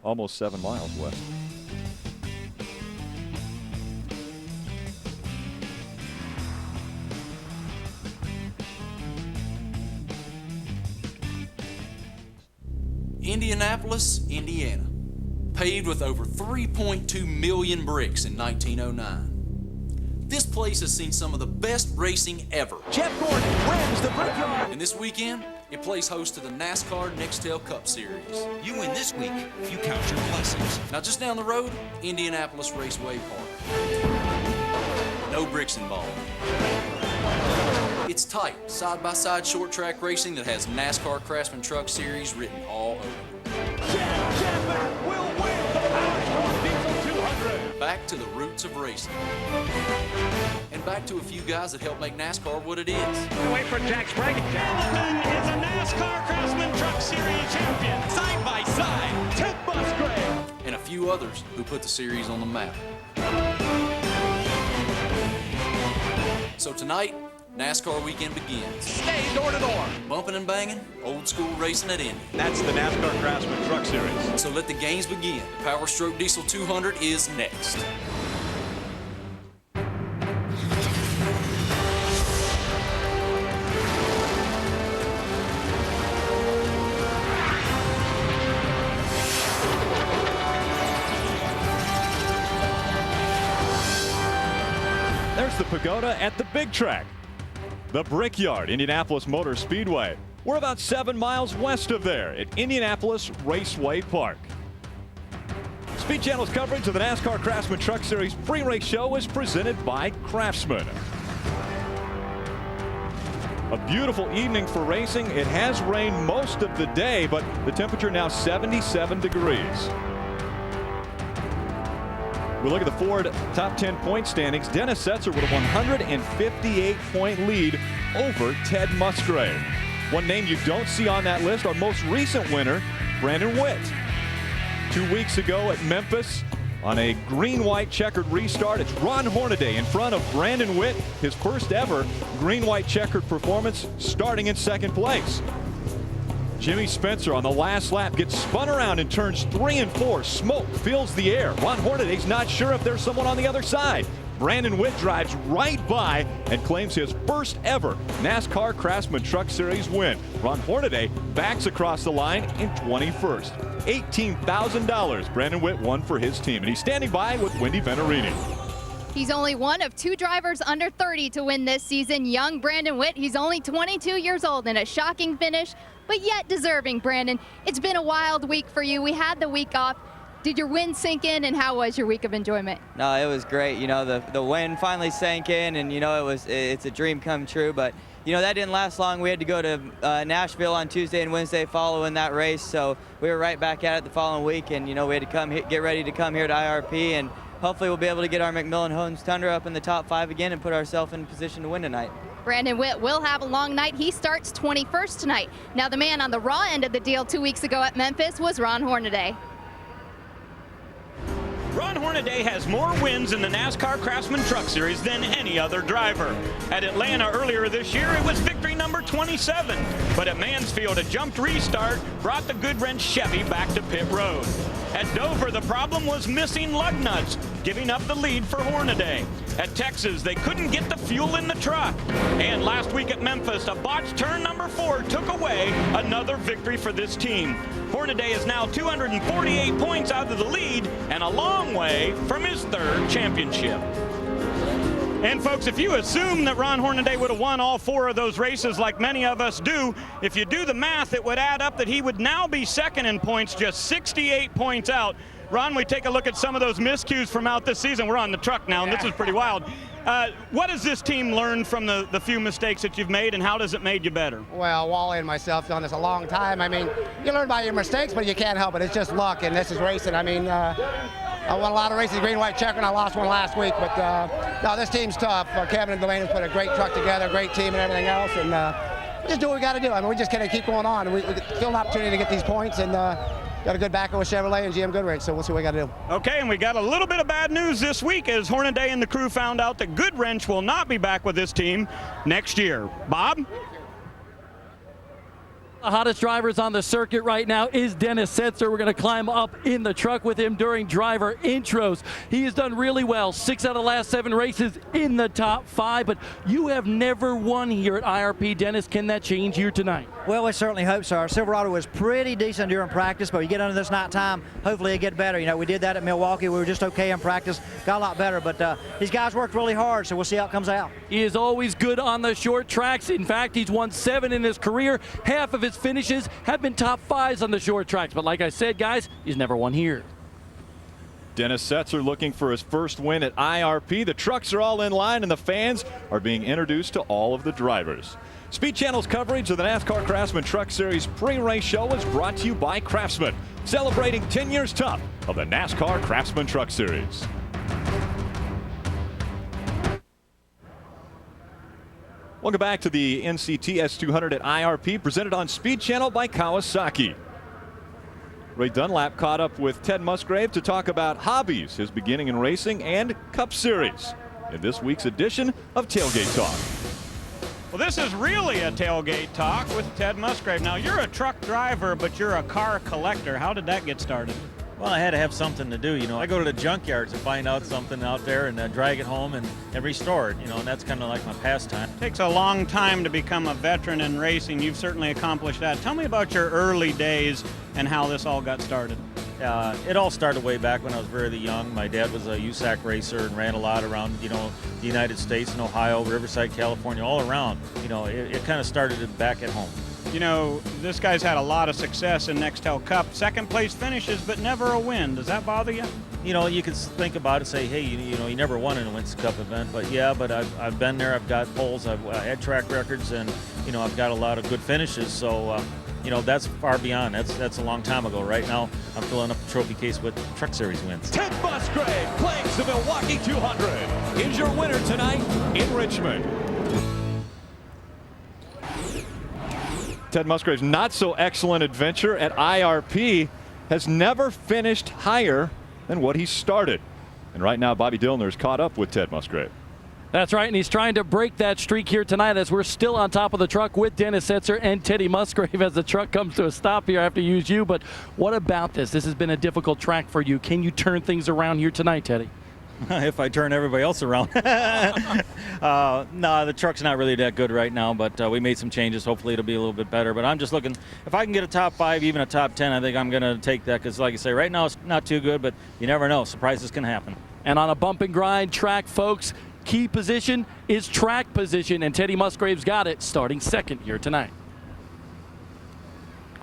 almost 7 miles west. Indianapolis, Indiana. Paved with over 3.2 million bricks in 1909. This place has seen some of the best racing ever. Jeff Gordon wins the Brickyard. And this weekend, it plays host to the NASCAR Nextel Cup Series. You win this week, you count your blessings. Now just down the road, Indianapolis Raceway Park. No bricks involved. It's tight, side-by-side short track racing that has NASCAR Craftsman Truck Series written all over it. Jeff Chapman will win the Power Sport Diesel 200. Back to the roots of racing. And back to a few guys that help make NASCAR what it is. Wait for Jack Sprague. Hamilton is a NASCAR Craftsman Truck Series champion. Side by side, Ted Musgrave. And a few others who put the series on the map. So tonight, NASCAR weekend begins. Stay door to door. Bumping and banging, old school racing at Indy. That's the NASCAR Craftsman Truck Series. So let the games begin. Power Stroke Diesel 200 is next. There's the pagoda at the big track. The Brickyard, Indianapolis Motor Speedway. We're about 7 miles west of there at Indianapolis Raceway Park. Speed Channel's coverage of the NASCAR Craftsman Truck Series pre-race show is presented by Craftsman. A beautiful evening for racing. It has rained most of the day, but the temperature now 77 degrees. We look at the Ford top 10 point standings. Dennis Setzer with a 158-point lead over Ted Musgrave. One name you don't see on that list, our most recent winner, Brandon Witt. 2 weeks ago at Memphis on a green-white checkered restart, it's Ron Hornaday in front of Brandon Witt, his first ever green-white checkered performance, starting in second place. Jimmy Spencer on the last lap gets spun around in turns 3 and 4. Smoke fills the air. Ron Hornaday's not sure if there's someone on the other side. Brandon Witt drives right by and claims his first ever NASCAR Craftsman Truck Series win. Ron Hornaday backs across the line in 21st. $18,000 Brandon Witt won for his team, and he's standing by with Wendy Venerini. He's only one of 2 drivers under 30 to win this season. Young Brandon Witt, he's only 22 years old in a shocking finish, but yet deserving, Brandon. It's been a wild week for you. We had the week off. Did your win sink in, and how was your week of enjoyment? No, it was great. You know, the win finally sank in, and you know it's a dream come true. But you know that didn't last long. We had to go to Nashville on Tuesday and Wednesday following that race, so we were right back at it the following week. And you know we had to get ready to come here to IRP, and hopefully we'll be able to get our McMillan Homes Tundra up in the top 5 again and put ourselves in position to win tonight. Brandon Witt will have a long night. He starts 21st tonight. Now the man on the raw end of the deal 2 weeks ago at Memphis was Ron Hornaday. Ron Hornaday has more wins in the NASCAR Craftsman Truck Series than any other driver. At Atlanta earlier this year, it was victory number 27. But at Mansfield, a jumped restart brought the Goodwrench Chevy back to pit road. At Dover, the problem was missing lug nuts, giving up the lead for Hornaday. At Texas, they couldn't get the fuel in the truck. And last week at Memphis, a botched turn number 4 took away another victory for this team. Hornaday is now 248 points out of the lead and a long way from his 3rd championship. And folks, if you assume that Ron Hornaday would have won all 4 of those races like many of us do, if you do the math, it would add up that he would now be 2nd in points, just 68 points out. Ron, we take a look at some of those miscues from out this season. We're on the truck now, and this is pretty wild. What has this team learned from the few mistakes that you've made, and how does it made you better? Well, Wally and myself done this a long time. I mean, you learn by your mistakes, but you can't help it. It's just luck, and this is racing. I mean, I won a lot of races, green-white checker, and I lost one last week. But no, this team's tough. Kevin and Delaney's put a great truck together, great team, and everything else. And we just do what we got to do. I mean, we just got to keep going on. We still an opportunity to get these points, and got a good backer with Chevrolet and GM Goodwrench, so we'll see what we got to do. Okay, and we got a little bit of bad news this week as Hornaday and the crew found out that Goodwrench will not be back with this team next year. Bob? The hottest drivers on the circuit right now is Dennis Setzer. We're going to climb up in the truck with him during driver intros. He has done really well. 6 out of the last 7 races in the top 5, but you have never won here at IRP. Dennis, can that change here tonight? Well, we certainly hope so. Our Silverado was pretty decent during practice, but you get under this night time, hopefully it get better. You know, we did that at Milwaukee. We were just okay in practice, got a lot better, but these guys worked really hard, so we'll see how it comes out. He is always good on the short tracks. In fact, he's won 7 in his career. Half of his finishes have been top 5s on the short tracks, but like I said, guys, he's never won here. Dennis Setzer looking for his first win at IRP. The trucks are all in line and the fans are being introduced to all of the drivers. Speed Channel's coverage of the NASCAR Craftsman Truck Series pre-race show is brought to you by Craftsman, celebrating 10 years tough of the NASCAR Craftsman Truck Series. Welcome back to the NCTS 200 at IRP, presented on Speed Channel by Kawasaki. Ray Dunlap caught up with Ted Musgrave to talk about hobbies, his beginning in racing, and Cup Series in this week's edition of Tailgate Talk. Well, this is really a tailgate talk with Ted Musgrave. Now, you're a truck driver, but you're a car collector. How did that get started? Well, I had to have something to do, you know. I go to the junkyards to find out something out there and drag it home and restore it, you know, and that's kind of like my pastime. It takes a long time to become a veteran in racing. You've certainly accomplished that. Tell me about your early days and how this all got started. It all started way back when I was very young. My dad was a USAC racer and ran a lot around, you know, the United States and Ohio, Riverside, California, all around. You know, it kind of started back at home. You know, this guy's had a lot of success in Nextel Cup. Second place finishes, but never a win. Does that bother you? You know, you could think about it, say, hey, you know, you never won in a Wins Cup event, but yeah, but I've been there. I've got poles, I've had track records, and you know, I've got a lot of good finishes. So, you know, that's far beyond. That's a long time ago. Right now, I'm filling up the trophy case with Truck Series wins. Ted Musgrave claims the Milwaukee 200. Is your winner tonight in Richmond. Ted Musgrave's not so excellent adventure at IRP has never finished higher than what he started. And right now, Bobby Dillner's caught up with Ted Musgrave. That's right, and he's trying to break that streak here tonight as we're still on top of the truck with Dennis Setzer and Teddy Musgrave as the truck comes to a stop here. I have to use you, but what about this? This has been a difficult track for you. Can you turn things around here tonight, Teddy? If I turn everybody else around. No, the truck's not really that good right now, but we made some changes. Hopefully it'll be a little bit better. But I'm just looking, if I can get a top 5, even a top 10, I think I'm going to take that because, like I say, right now it's not too good, but you never know. Surprises can happen. And on a bump and grind track, folks, key position is track position, and Teddy Musgrave's got it starting second here tonight.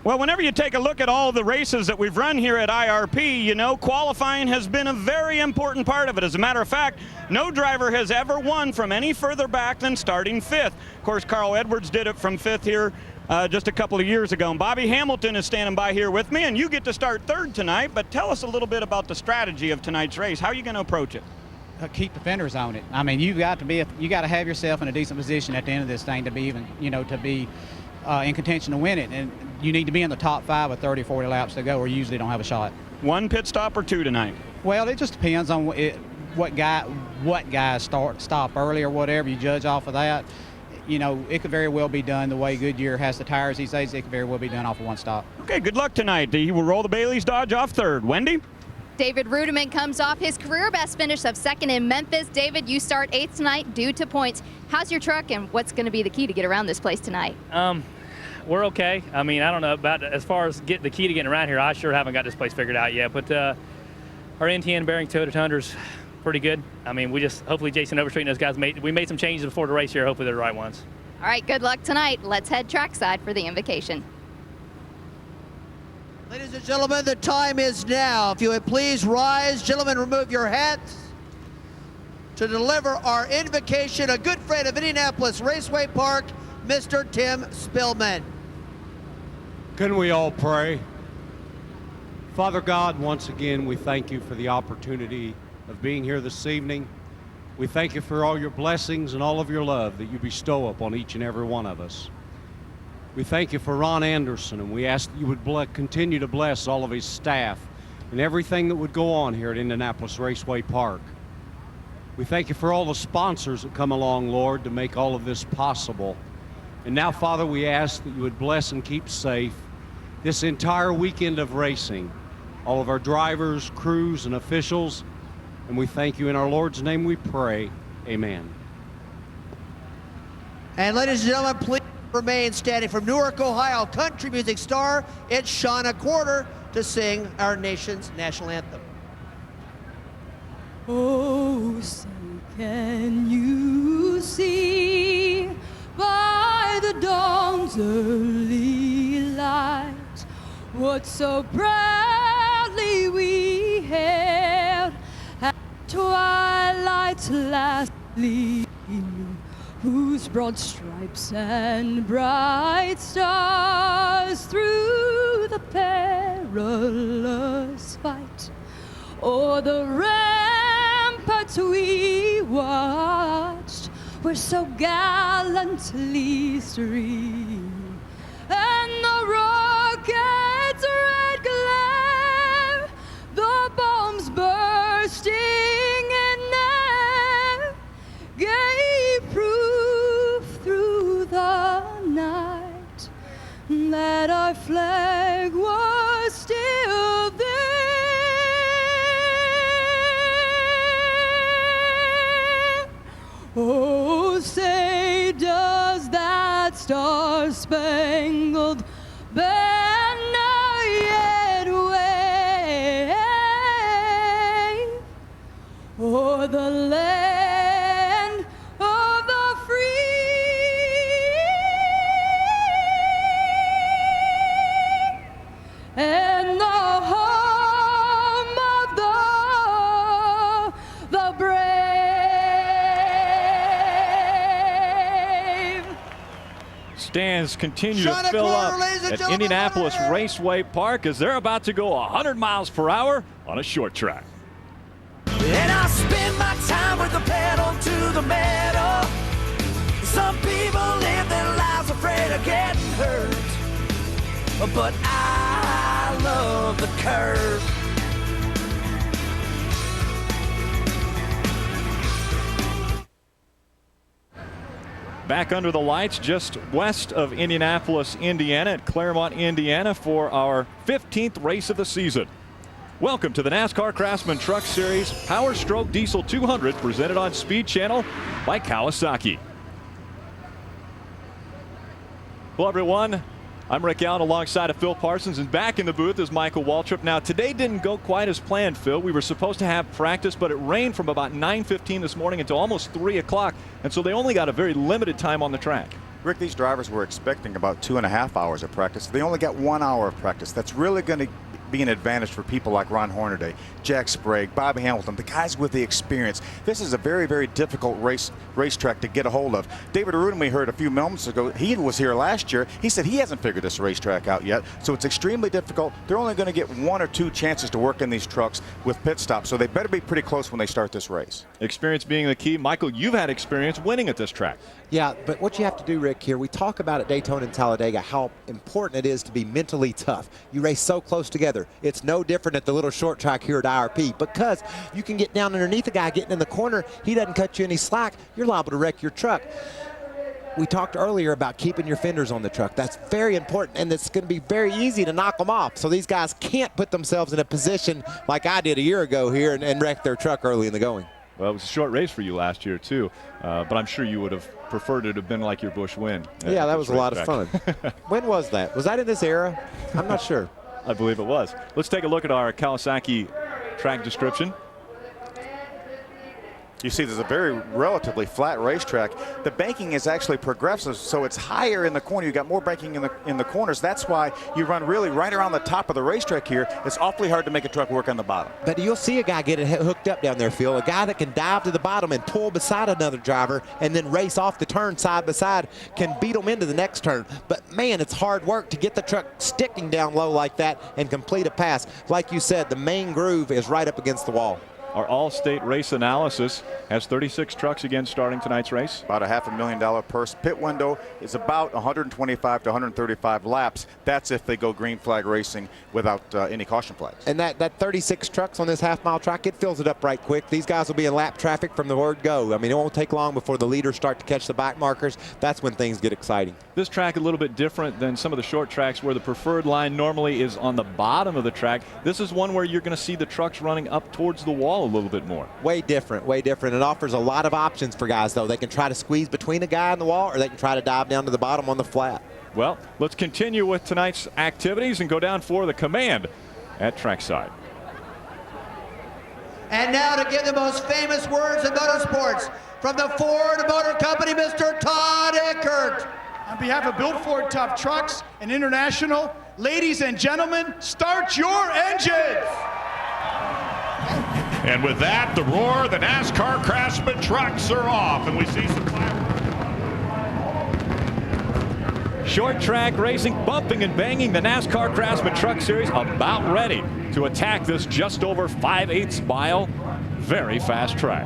Well, whenever you take a look at all the races that we've run here at IRP, you know, qualifying has been a very important part of it. As a matter of fact, no driver has ever won from any further back than starting 5th. Of course, Carl Edwards did it from 5th here just a couple of years ago. And Bobby Hamilton is standing by here with me, and you get to start 3rd tonight. But tell us a little bit about the strategy of tonight's race. How are you going to approach it? Keep the fenders on it. I mean, you got to have yourself in a decent position at the end of this thing to be even, you know, to be in contention to win it. And you need to be in the top 5 with 30, 40 laps to go, or you usually don't have a shot. 1 pit stop or 2 tonight? Well, it just depends on what guys stop early or whatever. You judge off of that. You know, it could very well be done the way Goodyear has the tires these days. It could very well be done off of 1 stop. Okay, good luck tonight. He will roll the Bailey's Dodge off 3rd. Wendy? David Rudiman comes off his career best finish of 2nd in Memphis. David, you start 8th tonight due to points. How's your truck, and what's going to be the key to get around this place tonight? We're okay. I mean, I don't know about as far as the key to getting around here. I sure haven't got this place figured out yet. But our NTN bearing Toyota Tundra's pretty good. I mean, we just hopefully Jason Overstreet and those guys made some changes before the race here. Hopefully they're the right ones. All right, good luck tonight. Let's head trackside for the invocation. Ladies and gentlemen, the time is now. If you would please rise, gentlemen, remove your hats to deliver our invocation, a good friend of Indianapolis Raceway Park, Mr. Tim Spillman. Can we all pray? Father God, once again, we thank you for the opportunity of being here this evening. We thank you for all your blessings and all of your love that you bestow upon each and every one of us. We thank you for Ron Anderson, and we ask that you would continue to bless all of his staff and everything that would go on here at Indianapolis Raceway Park. We thank you for all the sponsors that come along, Lord, to make all of this possible. And now, Father, we ask that you would bless and keep safe this entire weekend of racing, all of our drivers, crews, and officials. And we thank you in our Lord's name we pray. Amen. And ladies and gentlemen, please remain standing. From Newark, Ohio, country music star, it's Shauna Quarter to sing our nation's national anthem. Oh, say can you see by the dawn's early light what so proudly we hailed at twilight's last gleam, whose broad stripes and bright stars through the perilous fight o'er the ramparts we watched were so gallantly streamed, and the rocket's red glare, the bombs bursting in air, gave proof through the night that our flag was still there. Oh, say does that star-spangled banner yet wave o'er the land of the free and the home of the brave? Stands continue to fill up at Indianapolis Raceway Park as they're about to go 100 miles per hour on a short track. And I spend my time with the pedal to the metal. Some people live their lives afraid of getting hurt, but I love the curve. Back under the lights just west of Indianapolis, Indiana at Clermont, Indiana for our 15th race of the season. Welcome to the NASCAR Craftsman Truck Series Power Stroke Diesel 200 presented on Speed Channel by Kawasaki. Hello everyone, I'm Rick Allen alongside of Phil Parsons, and back in the booth is Michael Waltrip. Now today didn't go quite as planned, Phil. We were supposed to have practice, but it rained from about 9:15 this morning until almost 3 o'clock, and so they only got a very limited time on the track. Rick, these drivers were expecting about 2.5 hours of practice. They only got 1 hour of practice. That's really going to be an advantage for people like Ron Hornaday, Jack Sprague, Bobby Hamilton, the guys with the experience. This is a very, very difficult racetrack to get a hold of. David Aruden, we heard a few moments ago, he was here last year. He said he hasn't figured this racetrack out yet, so it's extremely difficult. They're only going to get 1 or 2 chances to work in these trucks with pit stops, so they better be pretty close when they start this race. Experience being the key. Michael, you've had experience winning at this track. Yeah, but what you have to do, Rick, here, we talk about at Daytona and Talladega how important it is to be mentally tough. You race so close together. It's no different at the little short track here at IRP, because you can get down underneath the guy getting in the corner. He doesn't cut you any slack. You're liable to wreck your truck. We talked earlier about keeping your fenders on the truck. That's very important, and it's going to be very easy to knock them off. So these guys can't put themselves in a position like I did a year ago here and wreck their truck early in the going. Well, it was a short race for you last year, too, but I'm sure you would have preferred it to have been like your Busch win. Yeah, that was a lot of fun. When was that? Was that in this era? I'm not sure. I believe it was. Let's take a look at our Kawasaki track description. You see there's a very relatively flat racetrack. The banking is actually progressive, so it's higher in the corner. You got more banking in the corners. That's why you run really right around the top of the racetrack here. It's awfully hard to make a truck work on the bottom. But you'll see a guy get it hooked up down there, Phil. A guy that can dive to the bottom and pull beside another driver and then race off the turn side by side can beat them into the next turn. But, man, it's hard work to get the truck sticking down low like that and complete a pass. Like you said, the main groove is right up against the wall. Our all-state race analysis has 36 trucks again starting tonight's race. About a $500,000 purse. Pit window is about 125 to 135 laps. That's if they go green flag racing without any caution flags. And that 36 trucks on this half-mile track, it fills it up right quick. These guys will be in lap traffic from the word go. I mean, it won't take long before the leaders start to catch the back markers. That's when things get exciting. This track a little bit different than some of the short tracks where the preferred line normally is on the bottom of the track. This is one where you're going to see the trucks running up towards the wall a little bit more. Way different, way different. It offers a lot of options for guys, though. They can try to squeeze between a guy and the wall, or they can try to dive down to the bottom on the flat. Well, let's continue with tonight's activities and go down for the command at trackside. And now to give the most famous words in motorsports from the Ford Motor Company, Mr. Todd Eckert. On behalf of Built Ford Tough Trucks and International, ladies and gentlemen, start your engines! And with that, the roar, the NASCAR Craftsman trucks are off, and we see some fireworks. Short track racing, bumping and banging. The NASCAR Craftsman Truck Series about ready to attack this just over 5/8 mile, very fast track.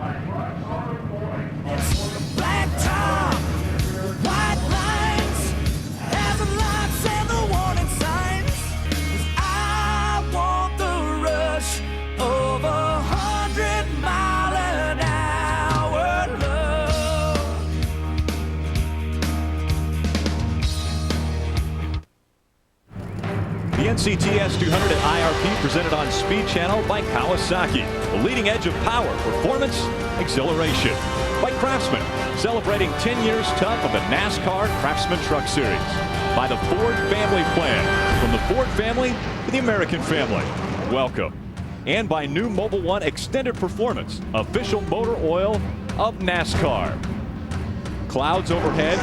Black top, white lines, hazard lights and the warning signs. 'Cause I want the rush of 100-mile-an-hour love. The NCTS 200 at IRP presented on Speed Channel by Kawasaki. The leading edge of power, performance, exhilaration. By Craftsman, celebrating 10 years tough of the NASCAR Craftsman Truck Series. By the Ford Family Plan, from the Ford family to the American family. Welcome. And by new Mobil 1 Extended Performance, official motor oil of NASCAR. Clouds overhead.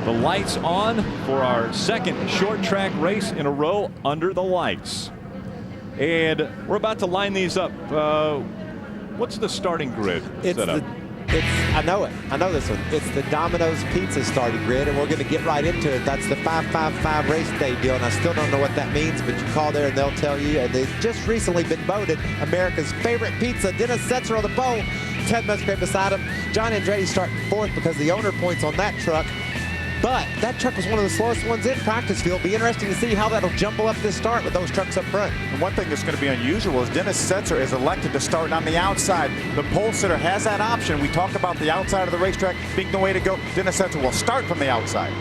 The lights on for our second short track race in a row under the lights. And we're about to line these up. What's the starting grid setup? I know it. I know this one. It's the Domino's Pizza starting grid, and we're going to get right into it. That's the 555 race day deal, and I still don't know what that means, but you call there and they'll tell you. And they've just recently been voted America's favorite pizza. Dennis Setzer on the pole. Ted Musgrave beside him. John Andretti starting fourth because the owner points on that truck. But that truck was one of the slowest ones in practice field. Be interesting to see how that'll jumble up this start with those trucks up front. And one thing that's going to be unusual is Dennis Setzer is elected to start on the outside. The pole sitter has that option. We talked about the outside of the racetrack being the way to go. Dennis Setzer will start from the outside.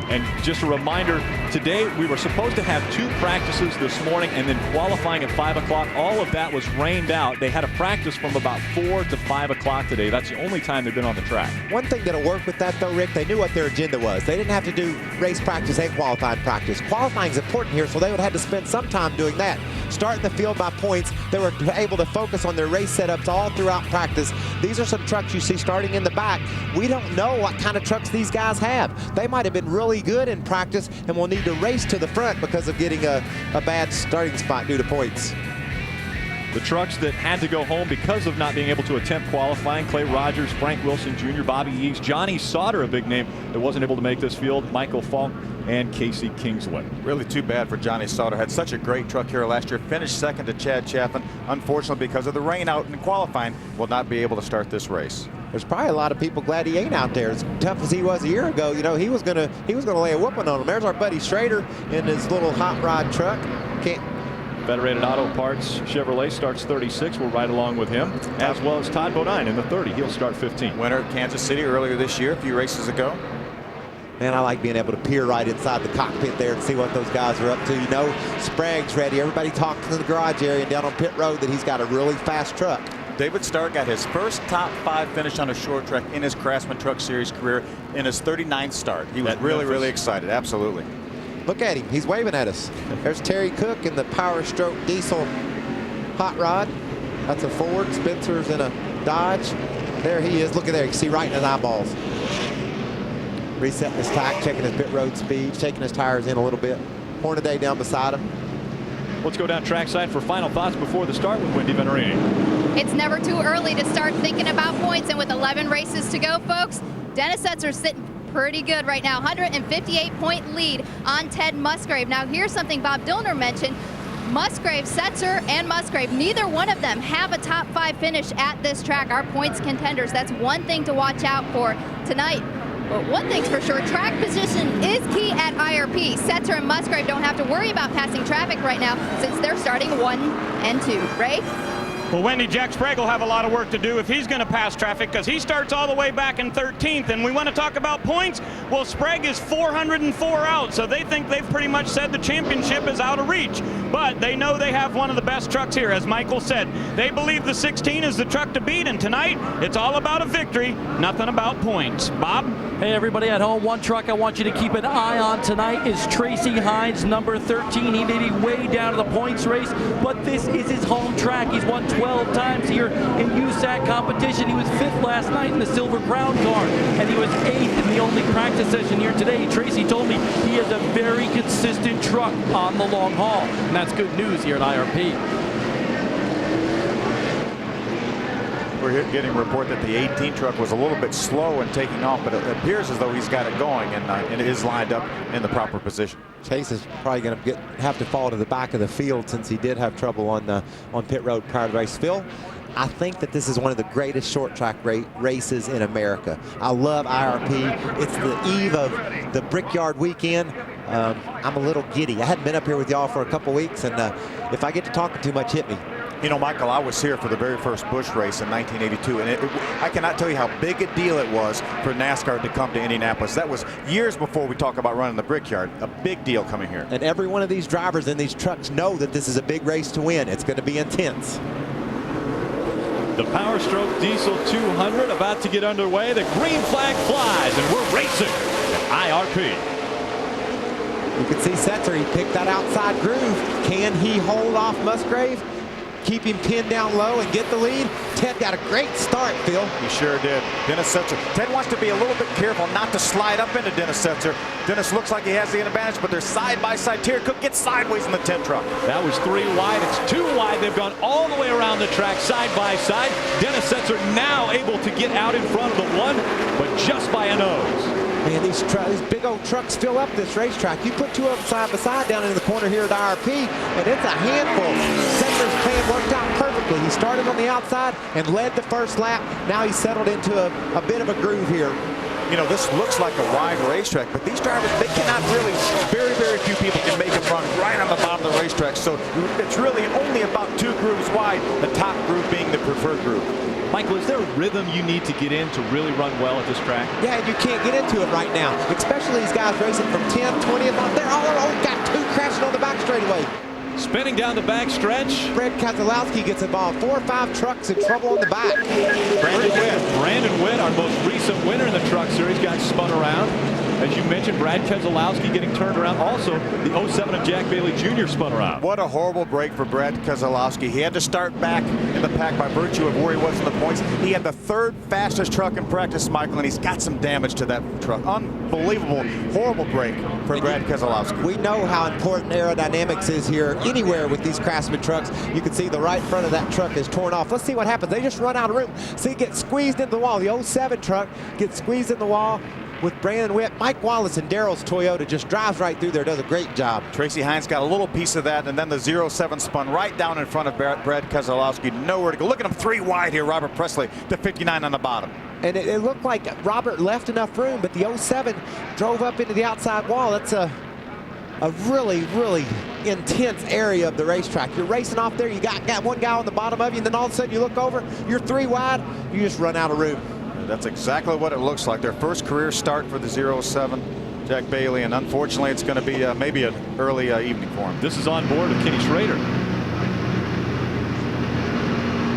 And just a reminder, today we were supposed to have 2 practices this morning and then qualifying at 5 o'clock. All of that was rained out. They had a practice from about 4 to 5 o'clock today. That's the only time they've been on the track. One thing that'll work with that, though, Rick, they knew what their agenda was. They didn't have to do race practice and qualifying practice. Qualifying is important here, so they would have had to spend some time doing that. Starting the field by points, they were able to focus on their race setups all throughout practice. These are some trucks you see starting in the back. We don't know what kind of trucks these guys have. They might have been really good in practice and will need to race to the front because of getting a bad starting spot due to points. The trucks that had to go home because of not being able to attempt qualifying: Clay Rogers, Frank Wilson Jr., Bobby Eaves, Johnny Sauter, a big name that wasn't able to make this field, Michael Falk, and Casey Kingsland. Really too bad for Johnny Sauter. Had such a great truck here last year. Finished second to Chad Chaffin. Unfortunately, because of the rain out in qualifying, will not be able to start this race. There's probably a lot of people glad he ain't out there. As tough as he was a year ago, you know, he was gonna lay a whooping on him. There's our buddy Schrader in his little hot rod truck. Federated Auto Parts Chevrolet starts 36. We're right along with him, as well as Todd Bodine in the 30. He'll start 15. Winner at Kansas City earlier this year, a few races ago. Man, I like being able to peer right inside the cockpit there and see what those guys are up to. You know, Sprague's ready. Everybody talking in the garage area and down on pit road that he's got a really fast truck. David Starr got his first top 5 finish on a short track in his Craftsman Truck Series career in his 39th start. He was really excited. Absolutely. Look at him. He's waving at us. There's Terry Cook in the Power Stroke Diesel hot rod. That's a Ford. Spencer's in a Dodge. There he is. Look at there. You can see right in his eyeballs. Resetting his tach, checking his pit road speed, taking his tires in a little bit. Hornaday down beside him. Let's go down trackside for final thoughts before the start with Wendy Venerini. It's never too early to start thinking about points, and with 11 races to go, folks, Dennis Setzer's sitting pretty good right now. 158-point lead on Ted Musgrave. Now, here's something Bob Dillner mentioned. Musgrave, Setzer, and Musgrave, neither one of them have a top 5 finish at this track. Our points contenders, that's one thing to watch out for tonight. But one thing's for sure, track position is key at IRP. Setzer and Musgrave don't have to worry about passing traffic right now since they're starting 1 and 2. Ray? Well, Wendy, Jack Sprague will have a lot of work to do if he's going to pass traffic because he starts all the way back in 13th. And we want to talk about points. Well, Sprague is 404 out, so they think they've pretty much said the championship is out of reach. But they know they have one of the best trucks here, as Michael said. They believe the 16 is the truck to beat, and tonight it's all about a victory, nothing about points. Bob? Hey, everybody at home, one truck I want you to keep an eye on tonight is Tracy Hines, number 13. He may be way down to the points race, but this is his home track. He's won 12 times here in USAC competition. He was 5th last night in the Silver Crown car, and he was 8th in the only practice session here today. Tracy told me he has a very consistent truck on the long haul, and that's good news here at IRP. We're getting a report that the 18 truck was a little bit slow in taking off, but it appears as though he's got it going and it is lined up in the proper position. Chase is probably going to have to fall to the back of the field since he did have trouble on pit road prior to the race. Phil, I think that this is one of the greatest short track races in America. I love IRP. It's the eve of the Brickyard weekend. I'm a little giddy. I hadn't been up here with y'all for a couple weeks, and if I get to talking too much, hit me. You know, Michael, I was here for the very first Busch race in 1982, and I cannot tell you how big a deal it was for NASCAR to come to Indianapolis. That was years before we talk about running the Brickyard. A big deal coming here. And every one of these drivers in these trucks know that this is a big race to win. It's going to be intense. The Power Stroke Diesel 200 about to get underway. The green flag flies, and we're racing at IRP. You can see Setzer, he picked that outside groove. Can he hold off Musgrave? Keep him pinned down low and get the lead. Ted got a great start, Phil. He sure did. Dennis Setzer. Ted wants to be a little bit careful not to slide up into Dennis Setzer. Dennis looks like he has the advantage, but they're side by side. Terry Cook gets sideways in the Ted truck. That was 3 wide. It's 2 wide. They've gone all the way around the track side by side. Dennis Setzer now able to get out in front of the 1, but just by a nose. Man, these big old trucks fill up this racetrack. You put 2 of them side by side down in the corner here at IRP, and it's a handful. Setzer's plan worked out perfectly. He started on the outside and led the first lap. Now he's settled into a bit of a groove here. You know, this looks like a wide racetrack, but these drivers, they cannot really, very few people can make them run right on the bottom of the racetrack. So it's really only about 2 grooves wide, the top groove being the preferred groove. Michael, is there a rhythm you need to get in to really run well at this track? Yeah, and you can't get into it right now, especially these guys racing from 10th, 20th on. They're all got 2 crashing on the back straightaway. Spinning down the back stretch. Brad Keselowski gets involved. 4 or 5 trucks in trouble on the back. Brandon Witt, our most recent winner in the Truck Series, got spun around. As you mentioned, Brad Keselowski getting turned around. Also, the 07 of Jack Bailey Jr. spun around. What a horrible break for Brad Keselowski. He had to start back in the pack by virtue of where he was in the points. He had the 3rd fastest truck in practice, Michael, and he's got some damage to that truck. Unbelievable, horrible break for Brad Keselowski. We know how important aerodynamics is here anywhere with these Craftsman trucks. You can see the right front of that truck is torn off. Let's see what happens. They just run out of room. See, get squeezed into the wall. The 07 truck gets squeezed in the wall with Brandon Witt. Mike Wallace and Darrell's Toyota just drives right through there, does a great job. Tracy Hines got a little piece of that, and then the 07 spun right down in front of Brad Keselowski. Nowhere to go. Look at him 3 wide here, Robert Presley, the 59 on the bottom. And it looked like Robert left enough room, but the 07 drove up into the outside wall. That's a really intense area of the racetrack. You're racing off there, you got one guy on the bottom of you, and then all of a sudden you look over, you're 3 wide, you just run out of room. That's exactly what it looks like. Their first career start for the 07, Jack Bailey, and unfortunately it's going to be maybe an early evening for him. This is on board with Kenny Schrader.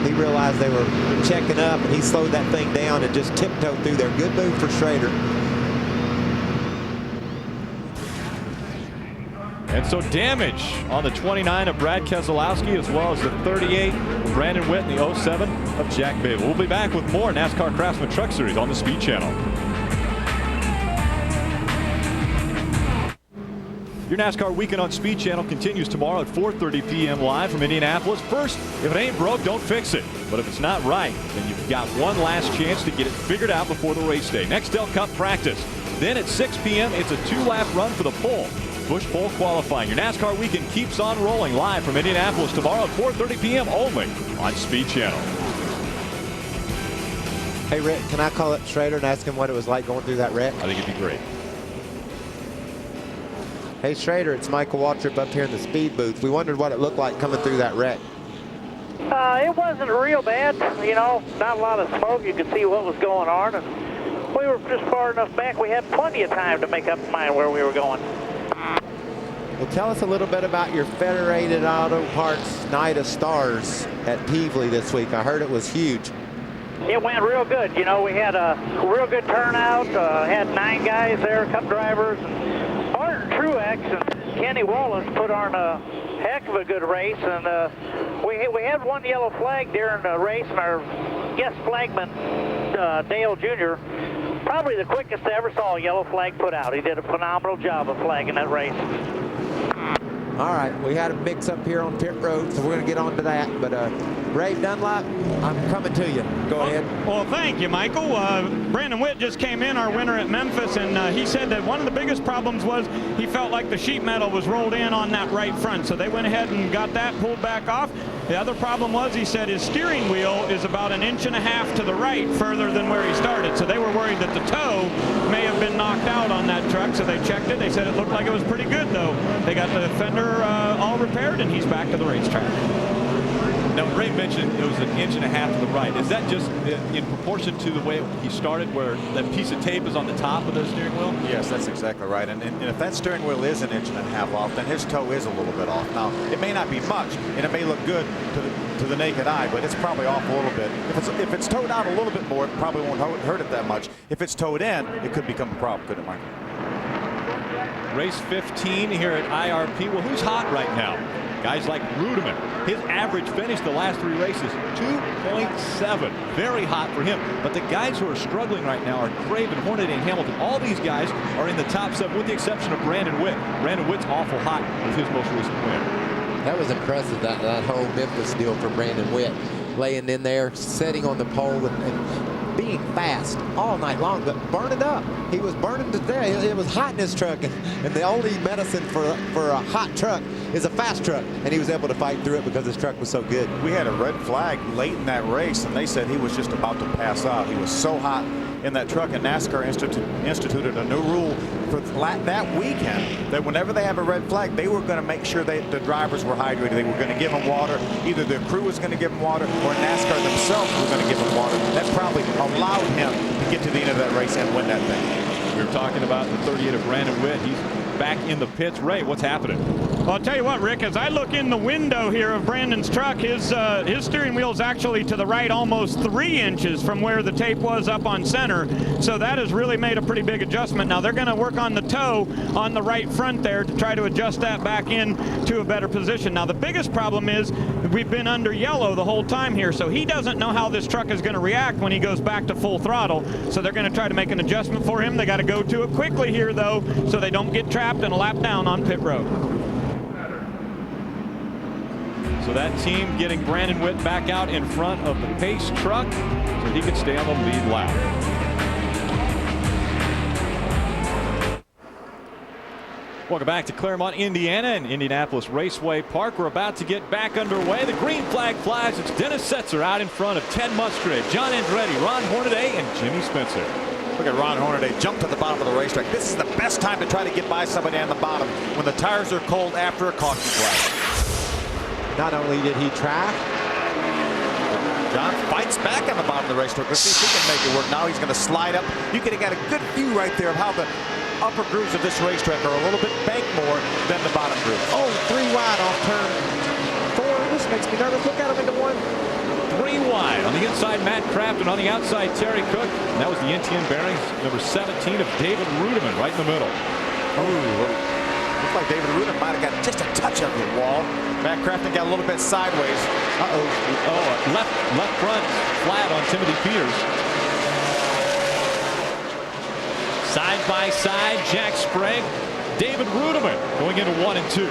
He realized they were checking up, and he slowed that thing down and just tiptoed through there. Good move for Schrader. And so damage on the 29 of Brad Keselowski, as well as the 38 of Brandon Witt and the 07 of Jack Bailey. We'll be back with more NASCAR Craftsman Truck Series on the Speed Channel. Your NASCAR Weekend on Speed Channel continues tomorrow at 4:30 p.m. live from Indianapolis. First, if it ain't broke, don't fix it. But if it's not right, then you've got one last chance to get it figured out before the race day. Nextel Cup practice. Then at 6 p.m., it's a 2-lap run for the pole. Busch Bowl qualifying. Your NASCAR weekend keeps on rolling live from Indianapolis tomorrow at 4:30 p.m. only on Speed Channel. Hey, Rick, can I call up Schrader and ask him what it was like going through that wreck? I think it'd be great. Hey, Schrader, it's Michael Waltrip up here in the speed booth. We wondered what it looked like coming through that wreck. It wasn't real bad, you know, not a lot of smoke. You could see what was going on, and we were just far enough back. We had plenty of time to make up our mind where we were going. Well, tell us a little bit about your Federated Auto Parts Night of Stars at Peevely this week. I heard it was huge. It went real good. You know, we had a real good turnout, had 9 guys there, Cup drivers. Martin Truex and Kenny Wallace put on a heck of a good race, and we had one yellow flag during the race, and our guest flagman, Dale Jr., probably the quickest I ever saw a yellow flag put out. He did a phenomenal job of flagging that race. All right, we had a mix up here on pit road, so we're going to get on to that. But Ray Dunlop, I'm coming to you. Go ahead. Well, thank you, Michael. Brandon Witt just came in, our winner at Memphis, and he said that one of the biggest problems was he felt like the sheet metal was rolled in on that right front. So they went ahead and got that pulled back off. The other problem was, he said, his steering wheel is about 1.5 inches to the right further than where he started. So they were worried that the toe may have been knocked out on that truck. So they checked it. They said it looked like it was pretty good, though. They got the fender all repaired, and he's back to the racetrack. Now, Ray mentioned it was 1.5 inches to the right. Is that just in proportion to the way he started, where that piece of tape is on the top of the steering wheel? Yes, that's exactly right. And if that steering wheel is 1.5 inches off, then his toe is a little bit off. Now, it may not be much, and it may look good to the naked eye, but it's probably off a little bit. If it's towed out a little bit more, it probably won't hurt it that much. If it's towed in, it could become a problem, couldn't it, Michael? Race 15 here at IRP. Well, who's hot right now? Guys like Rudeman. His average finish the last 3 races, 2.7. Very hot for him. But the guys who are struggling right now are Craven, Hornaday, and Hamilton. All these guys are in the top 7 with the exception of Brandon Witt. Brandon Witt's awful hot with his most recent win. That was impressive, that whole Memphis deal for Brandon Witt. Laying in there, sitting on the pole, and being fast all night long, but burning up. He was burning to death. It was hot in his truck, and the only medicine for a hot truck is a fast truck, and he was able to fight through it because his truck was so good. We had a red flag late in that race, and they said he was just about to pass out. He was so hot in that truck, and NASCAR instituted a new rule for that weekend that whenever they have a red flag, they were going to make sure the drivers were hydrated. They were going to give them water. Either the crew was going to give them water, or NASCAR themselves were going to give them water. That probably allowed him to get to the end of that race and win that thing. We were talking about the 38 of Brandon Witt. He's back in the pits. Ray, what's happening? Well, I'll tell you what, Rick, as I look in the window here of Brandon's truck, his steering wheel is actually to the right almost 3 inches from where the tape was up on center. So that has really made a pretty big adjustment. Now they're going to work on the toe on the right front there to try to adjust that back in to a better position. Now the biggest problem is we've been under yellow the whole time here, so he doesn't know how this truck is going to react when he goes back to full throttle. So they're going to try to make an adjustment for him. They got to go to it quickly here, though, so they don't get trapped and a lap down on pit road. So that team getting Brandon Witt back out in front of the pace truck so he can stay on the lead lap. Welcome back to Clermont, Indiana, and Indianapolis Raceway Park. We're about to get back underway. The green flag flies. It's Dennis Setzer out in front of Ted Musgrave, John Andretti, Ron Hornaday, and Jimmy Spencer. Look at Ron Hornaday jump to the bottom of the racetrack. This is the best time to try to get by somebody on the bottom when the tires are cold after a caution flag. Not only did he try, John fights back on the bottom of the racetrack. Let's see if he can make it work. Now he's going to slide up. You could have got a good view right there of how the upper grooves of this racetrack are a little bit banked more than the bottom grooves. Oh, 3 wide off turn 4. This makes me nervous. Look at him into 1. 3 wide. On the inside, Matt Kraft, and on the outside, Terry Cook. And that was the NTN bearings, number 17 of David Rudeman, right in the middle. Ooh, looks like David Rudeman might have got just a touch of the wall. Matt Crafton got a little bit sideways. Left front flat on Timothy Peters. Side by side, Jack Sprague, David Rudeman going into 1 and 2.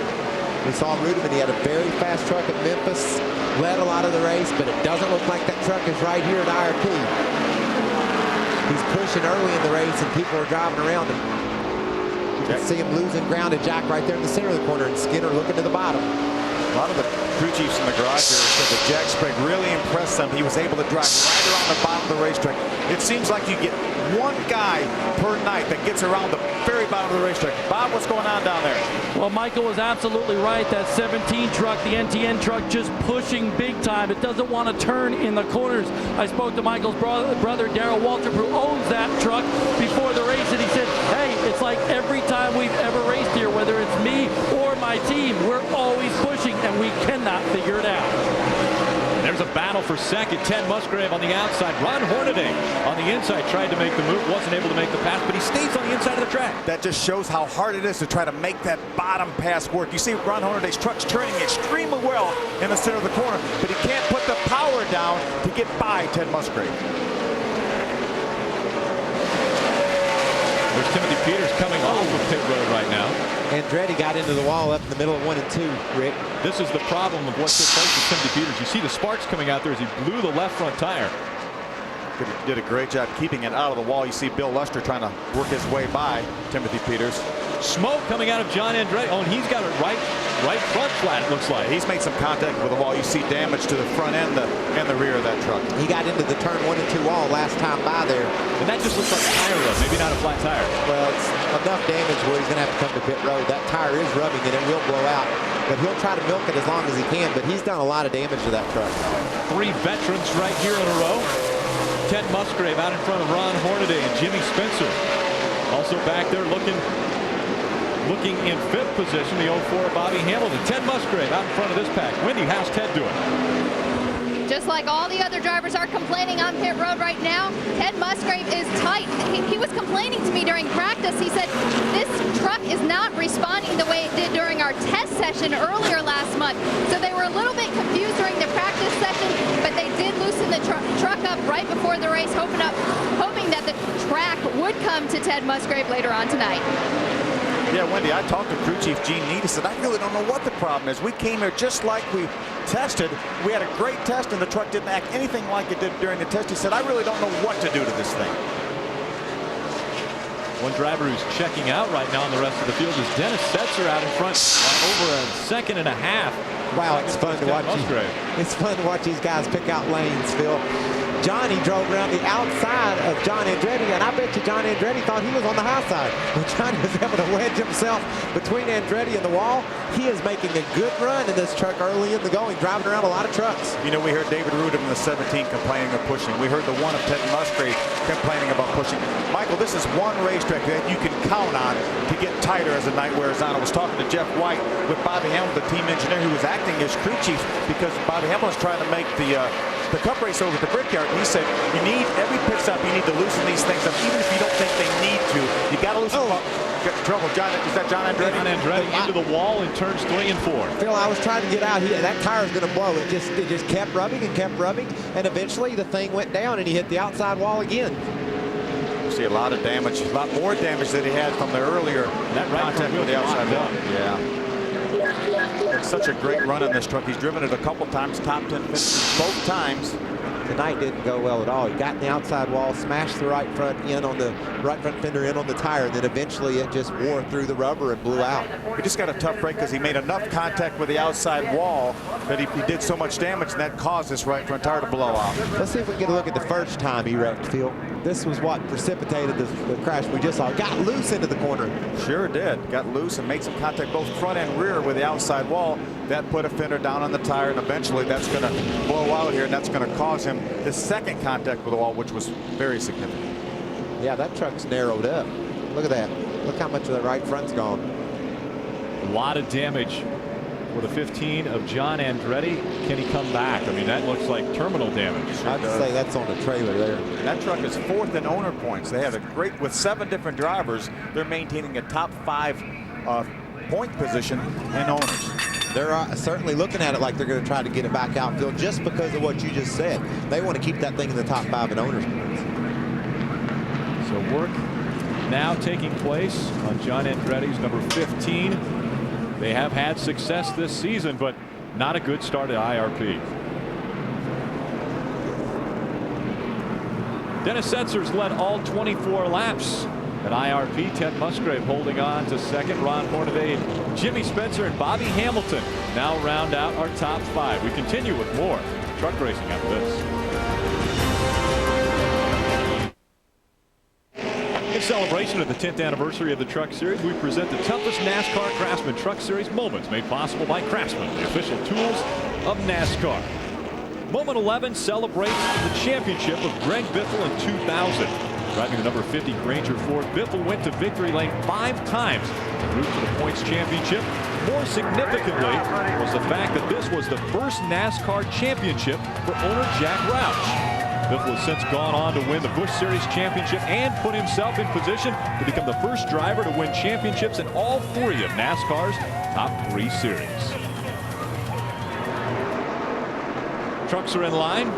We saw Rudeman. He had a very fast truck at Memphis, led a lot of the race, but it doesn't look like that truck is right here at IRP. He's pushing early in the race, and people are driving around him. See him losing ground, and Jack right there in the center of the corner, and Skinner looking to the bottom. A lot of the crew chiefs in the garage here said that Jack Sprague really impressed them. He was able to drive right around the bottom of the racetrack. It seems like you get one guy per night that gets around the very bottom of the racetrack. Bob, what's going on down there? Well, Michael was absolutely right. That 17 truck, the NTN truck, just pushing big time. It doesn't want to turn in the corners. I spoke to Michael's brother Darrell Waltrip, who owns that truck, before the race, and he said, hey, it's like every time we've ever raced here, whether it's me or my team, we're always pushing, and we cannot figure it out. There's a battle for second. Ted Musgrave on the outside. Ron Hornaday on the inside tried to make the move, wasn't able to make the pass, but he stays on the inside of the track. That just shows how hard it is to try to make that bottom pass work. You see Ron Hornaday's truck's turning extremely well in the center of the corner, but he can't put the power down to get by Ted Musgrave. There's Timothy Peters coming off of pit road right now. Andretti got into the wall up in the middle of 1 and 2, Rick. This is the problem of what took place with Timothy Peters. You see the sparks coming out there as he blew the left front tire. Did a great job keeping it out of the wall. You see Bill Luster trying to work his way by Timothy Peters. Smoke coming out of John Andretti. Oh, and he's got a right front flat, it looks like. He's made some contact with the wall. You see damage to the front end and the rear of that truck. He got into the turn 1 and 2 wall last time by there. And that just looks like a tire rub, maybe not a flat tire. Well, it's enough damage where he's going to have to come to pit road. That tire is rubbing and it will blow out. But he'll try to milk it as long as he can. But he's done a lot of damage to that truck. 3 veterans right here in a row. Ted Musgrave out in front of Ron Hornaday and Jimmy Spencer. Also back there looking in 5th position, the 04 Bobby Hamilton. Ted Musgrave out in front of this pack. Wendy, how's Ted doing? Just like all the other drivers are complaining on pit road right now, Ted Musgrave is tight. He was complaining to me during practice. He said this truck is not responding the way it did during our test session earlier last month. So they were a little bit confused during the practice session, but they did loosen the truck up right before the race, hoping that the track would come to Ted Musgrave later on tonight. Yeah, Wendy, I talked to crew chief Gene Neat. He said, I really don't know what the problem is. We came here just like we tested. We had a great test, and the truck didn't act anything like it did during the test. He said, I really don't know what to do to this thing. One driver who's checking out right now in the rest of the field is Dennis Setzer out in front, over a 2.5 seconds. Wow, it's fun to watch. It's fun to watch these guys pick out lanes, Phil. Johnny drove around the outside of John Andretti, and I bet you John Andretti thought he was on the high side. But Johnny was able to wedge himself between Andretti and the wall. He is making a good run in this truck early in the going, driving around a lot of trucks. You know, we heard David Rudem in the 17 complaining of pushing. We heard the one of Ted Musgrave complaining about pushing. Michael, this is one racetrack that you can count on to get tighter as the night wears on. I was talking to Jeff White with Bobby Hamilton, the team engineer, who was acting as crew chief because Bobby Hamilton's trying to make the cup race over at the Brickyard. And he said, you need, every pit stop, you need to loosen these things up, even if you don't think they need to. You got to loosen them up. Trouble, John, is that John Andretti? John Andretti into the wall in turns 3 and 4. Phil, I was trying to get out here. That tire's going to blow. It just kept rubbing and kept rubbing, and eventually the thing went down and he hit the outside wall again. You see a lot of damage, a lot more damage than he had from the earlier contact with the outside wall. Yeah. Such a great run in this truck. He's driven it a couple times, top 10 finishes both times. Tonight didn't go well at all. He got in the outside wall, smashed the right front fender in on the tire, then eventually it just wore through the rubber and blew out. He just got a tough break because he made enough contact with the outside wall that he did so much damage, and that caused this right front tire to blow out. Let's see if we can get a look at the first time he wrecked, Phil. This was what precipitated the crash we just saw. Got loose into the corner. Sure did. Got loose and made some contact both front and rear with the outside wall. That put a fender down on the tire, and eventually that's going to blow out here, and that's going to cause him the second contact with the wall, which was very significant. Yeah, that truck's narrowed up. Look at that. Look how much of the right front's gone. A lot of damage for the 15 of John Andretti. Can he come back? I mean, that looks like terminal damage. I'd say that's on the trailer there. That truck is 4th in owner points. They had a great, with 7 different drivers, they're maintaining a top 5 point position in owners. They're certainly looking at it like they're going to try to get it back out, Phil, just because of what you just said. They want to keep that thing in the top 5 in owners points. So work now taking place on John Andretti's number 15. They have had success this season, but not a good start at IRP. Dennis Setzer's led all 24 laps At IRP, Ted Musgrave holding on to second. Ron Hornaday, Jimmy Spencer, and Bobby Hamilton now round out our top 5. We continue with more truck racing after this. In celebration of the 10th anniversary of the Truck Series, we present the toughest NASCAR Craftsman Truck Series moments, made possible by Craftsman, the official tools of NASCAR. Moment 11 celebrates the championship of Greg Biffle in 2000. Driving the number 50 Granger Ford, Biffle went to victory lane 5 times en route to the points championship. More significantly was the fact that this was the first NASCAR championship for owner Jack Roush. Biffle has since gone on to win the Busch Series championship and put himself in position to become the first driver to win championships in all 3 of NASCAR's top 3 series. Trucks are in line.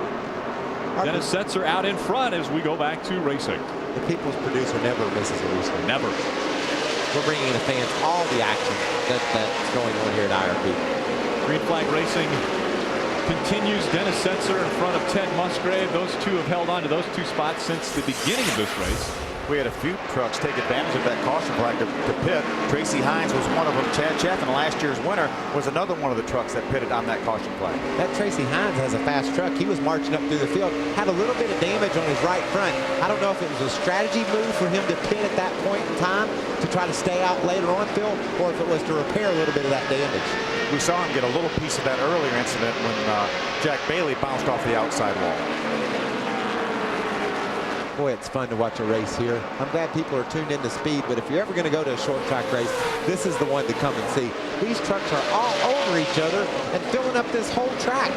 Dennis Setzer out in front as we go back to racing. The people's producer never misses a race. Never. We're bringing the fans all the action that's going on here at IRP. Green flag racing continues. Dennis Setzer in front of Ted Musgrave. Those two have held on to those 2 spots since the beginning of this race. We had a few trucks take advantage of that caution flag to pit. Tracy Hines was one of them. Chad Chaffin, last year's winner, was another one of the trucks that pitted on that caution flag. That Tracy Hines has a fast truck. He was marching up through the field, had a little bit of damage on his right front. I don't know if it was a strategy move for him to pit at that point in time to try to stay out later on, Phil, or if it was to repair a little bit of that damage. We saw him get a little piece of that earlier incident when Jack Bailey bounced off the outside wall. Boy, it's fun to watch a race here. I'm glad people are tuned into speed, but if you're ever going to go to a short track race, this is the one to come and see. These trucks are all over each other and filling up this whole track.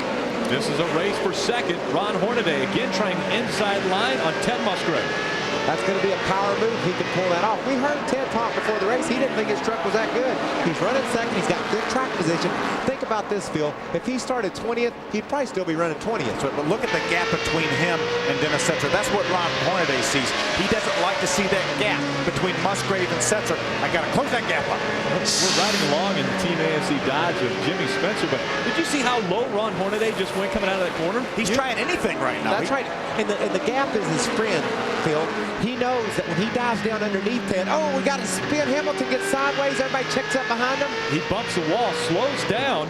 This is a race for second. Ron Hornaday again trying inside line on Ted Musgrave. That's going to be a power move. He can pull that off. We heard Ted talk before the race. He didn't think his truck was that good. He's running second. He's got good track position. Think about this, Phil. If he started 20th, he'd probably still be running 20th. But look at the gap between him and Dennis Setzer. That's what Ron Hornaday sees. He doesn't like to see that gap between Musgrave and Setzer. I got to close that gap up. We're riding along in Team ASC Dodge with Jimmy Spencer, but did you see how low Ron Hornaday just went coming out of that corner? He's trying anything right now. That's right. And the gap is his friend, Phil. He knows that when he dives down underneath that, oh, we got to spin. Hamilton gets sideways. Everybody checks up behind him. He bumps the wall, slows down.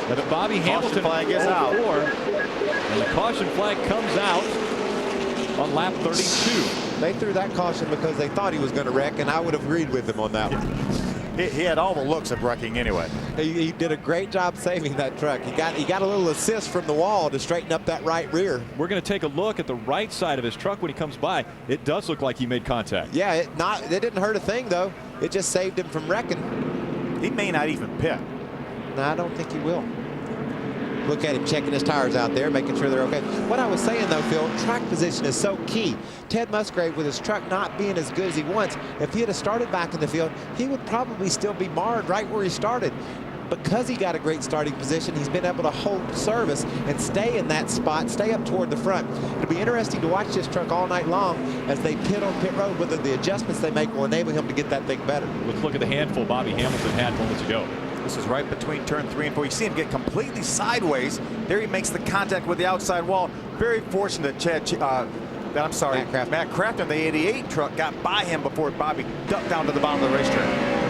But Bobby Hamilton flag is out. And the caution flag comes out on lap 32. They threw that caution because they thought he was going to wreck, and I would have agreed with him on that one. He had all the looks of wrecking anyway. He did a great job saving that truck. He got a little assist from the wall to straighten up that right rear. We're going to take a look at the right side of his truck when he comes by. It does look like he made contact. Yeah, it didn't hurt a thing, though. It just saved him from wrecking. He may not even pit. No, I don't think he will. Look at him checking his tires out there, making sure they're okay. What I was saying, though, Phil, track position is so key. Ted Musgrave, with his truck not being as good as he wants, if he had started back in the field, he would probably still be marred right where he started. Because he got a great starting position, he's been able to hold service and stay in that spot, stay up toward the front. It'll be interesting to watch this truck all night long as they pit on pit road, whether the adjustments they make will enable him to get that thing better. Let's look at the handful Bobby Hamilton had moments ago. This is right between turn 3 and 4. You see him get completely sideways. There he makes the contact with the outside wall. Very fortunate that Matt Craftsman, the 88 truck, got by him before Bobby ducked down to the bottom of the racetrack.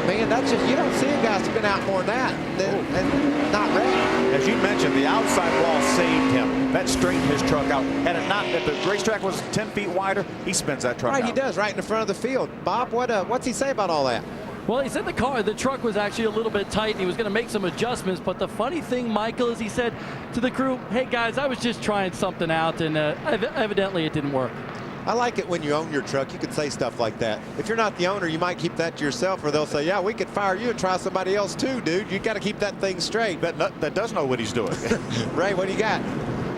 Man, that's just, you don't see a guy spin out more than that and not wreck. As you mentioned, the outside wall saved him. That straightened his truck out. Had it not, if the racetrack was 10 feet wider, he spins that truck out. Right, he does, right in the front of the field. Bob, what's he say about all that? Well, he said the truck was actually a little bit tight and he was going to make some adjustments. But the funny thing, Michael, is he said to the crew, hey, guys, I was just trying something out, and evidently it didn't work. I like it when you own your truck. You can say stuff like that. If you're not the owner, you might keep that to yourself, or they'll say, yeah, we could fire you and try somebody else too, dude. You got to keep that thing straight. That does know what he's doing. Ray, what do you got?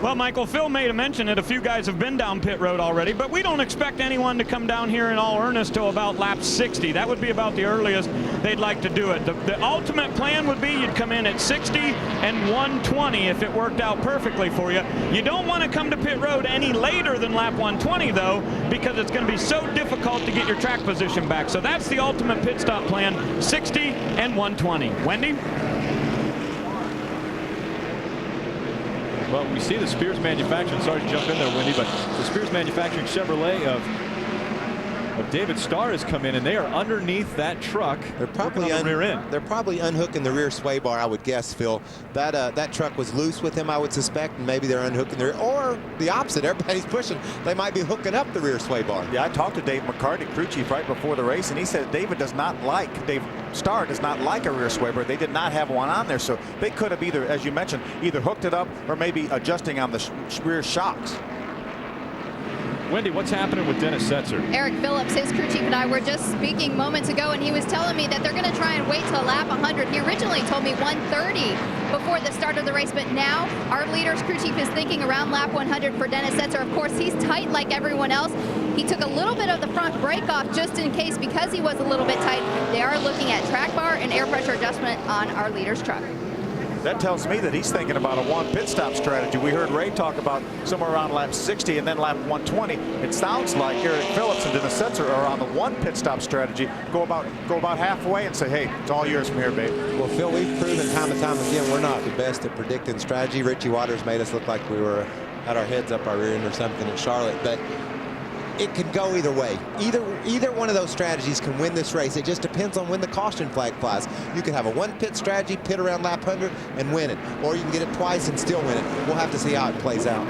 Well, Michael, Phil made a mention that a few guys have been down pit road already, but we don't expect anyone to come down here in all earnest till about lap 60. That would be about the earliest they'd like to do it. The ultimate plan would be you'd come in at 60 and 120 if it worked out perfectly for you. You don't want to come to pit road any later than lap 120, though, because it's going to be so difficult to get your track position back. So that's the ultimate pit stop plan, 60 and 120. Wendy? Well, we see the Spears Manufacturing, sorry to jump in there, Wendy, but the Spears Manufacturing Chevrolet of But David Starr has come in, and they are underneath that truck. They're probably on the rear end. They're probably unhooking the rear sway bar, I would guess, Phil. That truck was loose with him, I would suspect, and maybe they're unhooking the rear, or the opposite. Everybody's pushing. They might be hooking up the rear sway bar. Yeah, I talked to Dave McCarty, crew chief, right before the race, and he said Dave Starr does not like a rear sway bar. They did not have one on there, so they could have either, as you mentioned, either hooked it up or maybe adjusting on the rear shocks. Wendy, what's happening with Dennis Setzer? Eric Phillips, his crew chief, and I were just speaking moments ago, and he was telling me that they're going to try and wait till lap 100. He originally told me 130 before the start of the race, but now our leader's crew chief is thinking around lap 100 for Dennis Setzer. Of course, he's tight like everyone else. He took a little bit of the front brake off just in case because he was a little bit tight. They are looking at track bar and air pressure adjustment on our leader's truck. That tells me that he's thinking about a one pit stop strategy. We heard Ray talk about somewhere around lap 60 and then lap 120. It sounds like Eric Phillips and Dennis Setzer are on the one pit stop strategy. Go about halfway and say, hey, it's all yours from here, babe. Well, Phil, we've proven time and time again we're not the best at predicting strategy. Richie Waters made us look like we had our heads up our rear end or something at Charlotte, but it can go either way. Either one of those strategies can win this race. It just depends on when the caution flag flies. You can have a one pit strategy, pit around lap 100 and win it, or you can get it twice and still win it. We'll have to see how it plays out.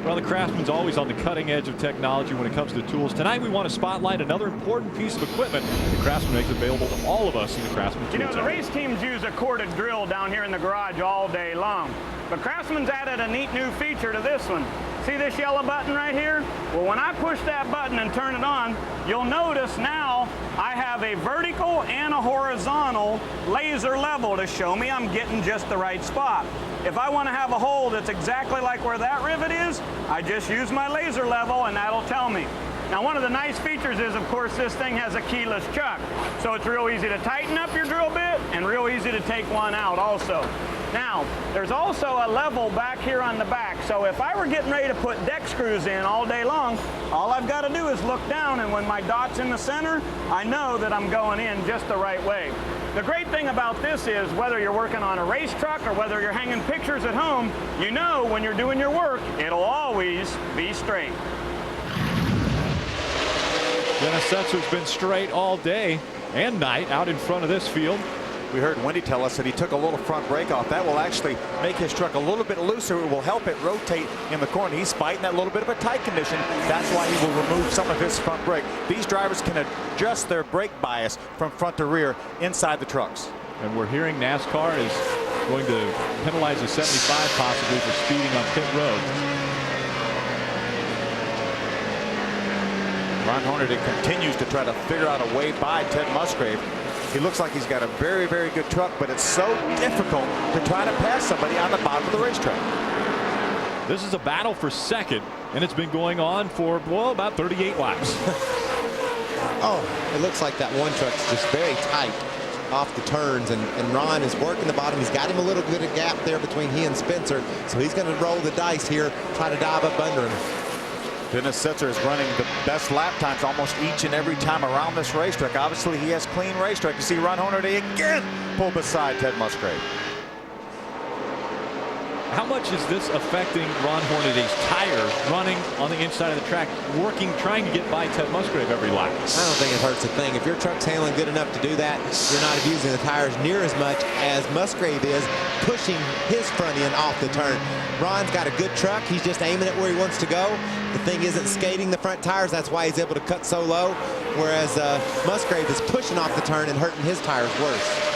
Well, the Craftsman's always on the cutting edge of technology when it comes to tools. Tonight we want to spotlight another important piece of equipment the Craftsman makes available to all of us in the Craftsman You know, the tool race teams use a corded drill down here in the garage all day long. But Craftsman's added a neat new feature to this one. See this yellow button right here? Well, when I push that button and turn it on, you'll notice now I have a vertical and a horizontal laser level to show me I'm getting just the right spot. If I want to have a hole that's exactly like where that rivet is, I just use my laser level and that'll tell me. Now, one of the nice features is, of course, this thing has a keyless chuck. So it's real easy to tighten up your drill bit and real easy to take one out also. Now, there's also a level back here on the back. So if I were getting ready to put deck screws in all day long, all I've got to do is look down, and when my dot's in the center, I know that I'm going in just the right way. The great thing about this is whether you're working on a race truck or whether you're hanging pictures at home, you know when you're doing your work, it'll always be straight. Dennis Setzer's been straight all day and night out in front of this field. We heard Wendy tell us that he took a little front brake off. That will actually make his truck a little bit looser. It will help it rotate in the corner. He's fighting that little bit of a tight condition. That's why he will remove some of his front brake. These drivers can adjust their brake bias from front to rear inside the trucks. And we're hearing NASCAR is going to penalize a 75 possibly for speeding on pit road. Ron Hornaday continues to try to figure out a way by Ted Musgrave. He looks like he's got a very, very good truck, but it's so difficult to try to pass somebody on the bottom of the racetrack. This is a battle for second, and it's been going on for, well, about 38 laps. Oh, it looks like that one truck's just very tight off the turns, and Ron is working the bottom. He's got him a little bit of gap there between he and Spencer, so he's going to roll the dice here, try to dive up under him. Dennis Setzer is running the best lap times almost each and every time around this racetrack. Obviously, he has clean racetrack. You see Ron Hornaday again pull beside Ted Musgrave. How much is this affecting Ron Hornaday's tires running on the inside of the track, trying to get by Ted Musgrave every lap? I don't think it hurts a thing. If your truck's handling good enough to do that, you're not abusing the tires near as much as Musgrave is pushing his front end off the turn. Ron's got a good truck. He's just aiming it where he wants to go. The thing isn't skating the front tires. That's why he's able to cut so low, whereas Musgrave is pushing off the turn and hurting his tires worse.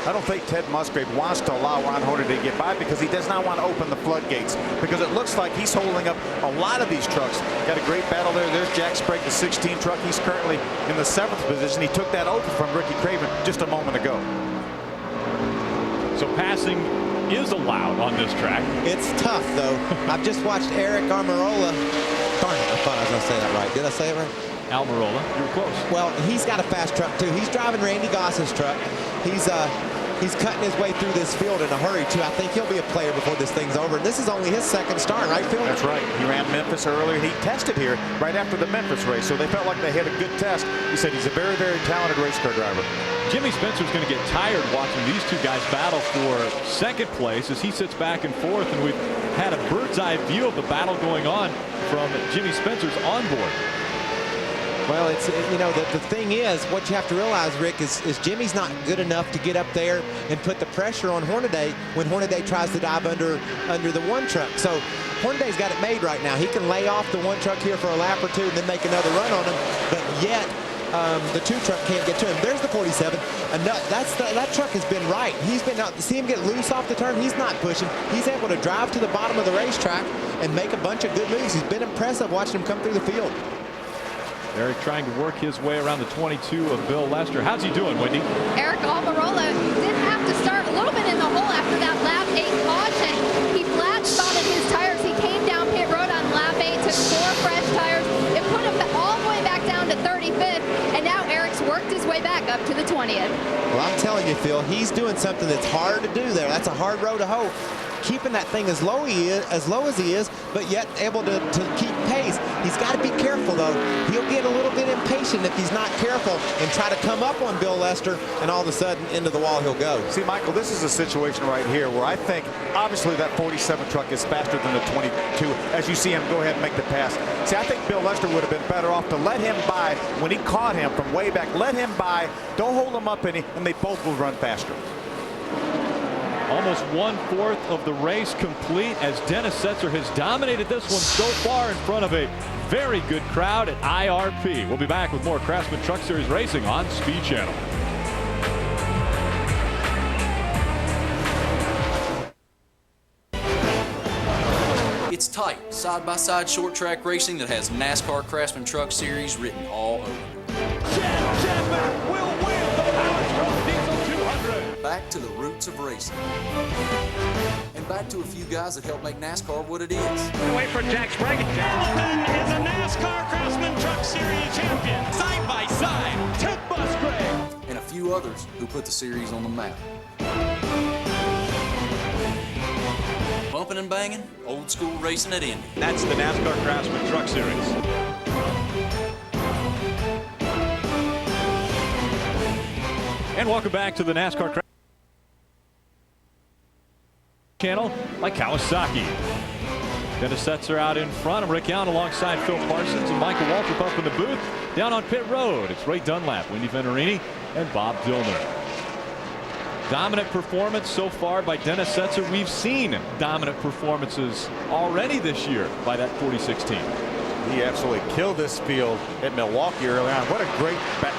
I don't think Ted Musgrave wants to allow Ron Hornaday to get by because he does not want to open the floodgates, because it looks like he's holding up a lot of these trucks. Got a great battle there. There's Jack Sprague, the 16 truck. He's currently in the 7th position. He took that over from Ricky Craven just a moment ago. So passing is allowed on this track. It's tough, though. I've just watched Eric Almirola. Darn it, I thought I was going to say that right. Did I say it right? Almirola, you were close. Well, he's got a fast truck, too. He's driving Randy Goss's truck. He's cutting his way through this field in a hurry, too. I think he'll be a player before this thing's over. And this is only his second start, right, Phil? That's right. He ran Memphis earlier. He tested here right after the Memphis race, so they felt like they had a good test. He said he's a very, very talented race car driver. Jimmy Spencer's going to get tired watching these two guys battle for second place as he sits back and forth, and we've had a bird's eye view of the battle going on from Jimmy Spencer's onboard. Well, it's, you know, the thing is, what you have to realize, Rick, is Jimmy's not good enough to get up there and put the pressure on Hornaday when Hornaday tries to dive under the one truck. So Hornaday's got it made right now. He can lay off the one truck here for a lap or two and then make another run on him, but yet the two truck can't get to him. There's the 47. That truck has been right. He's been out. See him get loose off the turn. He's not pushing. He's able to drive to the bottom of the racetrack and make a bunch of good moves. He's been impressive watching him come through the field. Eric trying to work his way around the 22 of Bill Lester. How's he doing, Wendy? Eric Almirola did have to start a little bit in the hole after that lap 8 caution. He flat spotted his tires. He came down pit road on lap 8, took 4 fresh tires. It put him all the way back down to 35th, and now Eric's worked his way back up to the 20th. Well, I'm telling you, Phil, he's doing something that's hard to do there. That's a hard road to hoe. Keeping that thing as low as he is, but yet able to keep pace. He's got to be careful, though. He'll get a little bit impatient if he's not careful and try to come up on Bill Lester, and all of a sudden into the wall he'll go. See, Michael, this is a situation right here where I think obviously that 47 truck is faster than the 22 as you see him go ahead and make the pass. See, I think Bill Lester would have been better off to let him by when he caught him from way back. Let him by, don't hold him up any, and they both will run faster. Almost 1/4 of the race complete as Dennis Setzer has dominated this one so far in front of a very good crowd at IRP. We'll be back with more Craftsman Truck Series racing on Speed Channel. It's tight, side-by-side short track racing that has NASCAR Craftsman Truck Series written all over it. Will win the Power Stroke Diesel 200. Back to the roots of racing. And back to a few guys that help make NASCAR what it is. Wait for Jack Sprague. Hamilton is a NASCAR Craftsman Truck Series champion. Side by side, Ted Musgrave. And a few others who put the series on the map. Bumping and banging, old school racing at Indy. That's the NASCAR Craftsman Truck Series. And welcome back to the NASCAR Channel by Kawasaki. Dennis Setzer out in front. I'm Rick Allen alongside Phil Parsons and Michael Waltrip up in the booth. Down on pit road, it's Ray Dunlap, Wendy Venturini, and Bob Dillner. Dominant performance so far by Dennis Setzer. We've seen dominant performances already this year by that 46 team. He absolutely killed this field at Milwaukee early on. What a great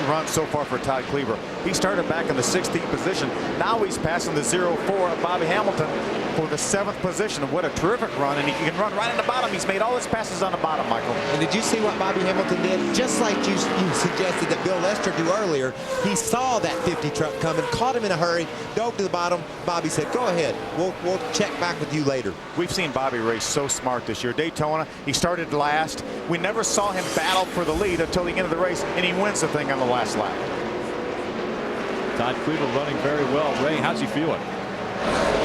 run so far for Todd Cleaver. He started back in the 16th position. Now he's passing the 0-4 of Bobby Hamilton for the 7th position. What a terrific run, and he can run right in the bottom. He's made all his passes on the bottom, Michael. And did you see what Bobby Hamilton did? Just like you suggested that Bill Lester do earlier, he saw that 50 truck coming, caught him in a hurry, dove to the bottom. Bobby said, go ahead, we'll check back with you later. We've seen Bobby race so smart this year. Daytona, he started last. We never saw him battle for the lead until the end of the race, and he wins the thing on the last lap. Todd Cleaver running very well. Ray, how's he feeling?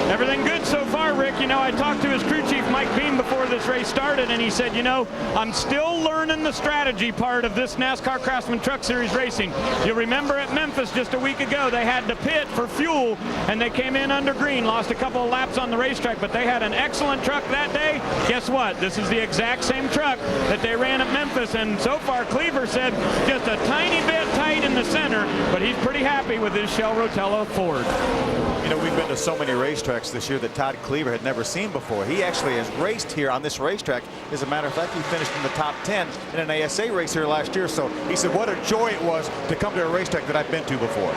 Everything good so far, Rick. You know, I talked to his crew chief, Mike Beam, before this race started, and he said, you know, I'm still learning the strategy part of this NASCAR Craftsman Truck Series racing. You'll remember at Memphis just a week ago, they had to pit for fuel, and they came in under green, lost a couple of laps on the racetrack, but they had an excellent truck that day. Guess what? This is the exact same truck that they ran at Memphis, and so far, Cleaver said just a tiny bit tight in the center, but he's pretty happy with his Shell Rotella Ford. You know, we've been to so many racetracks this year that Todd Cleaver had never seen before. He actually has raced here on this racetrack. As a matter of fact, he finished in the top 10 in an ASA race here last year. So he said what a joy it was to come to a racetrack that I've been to before.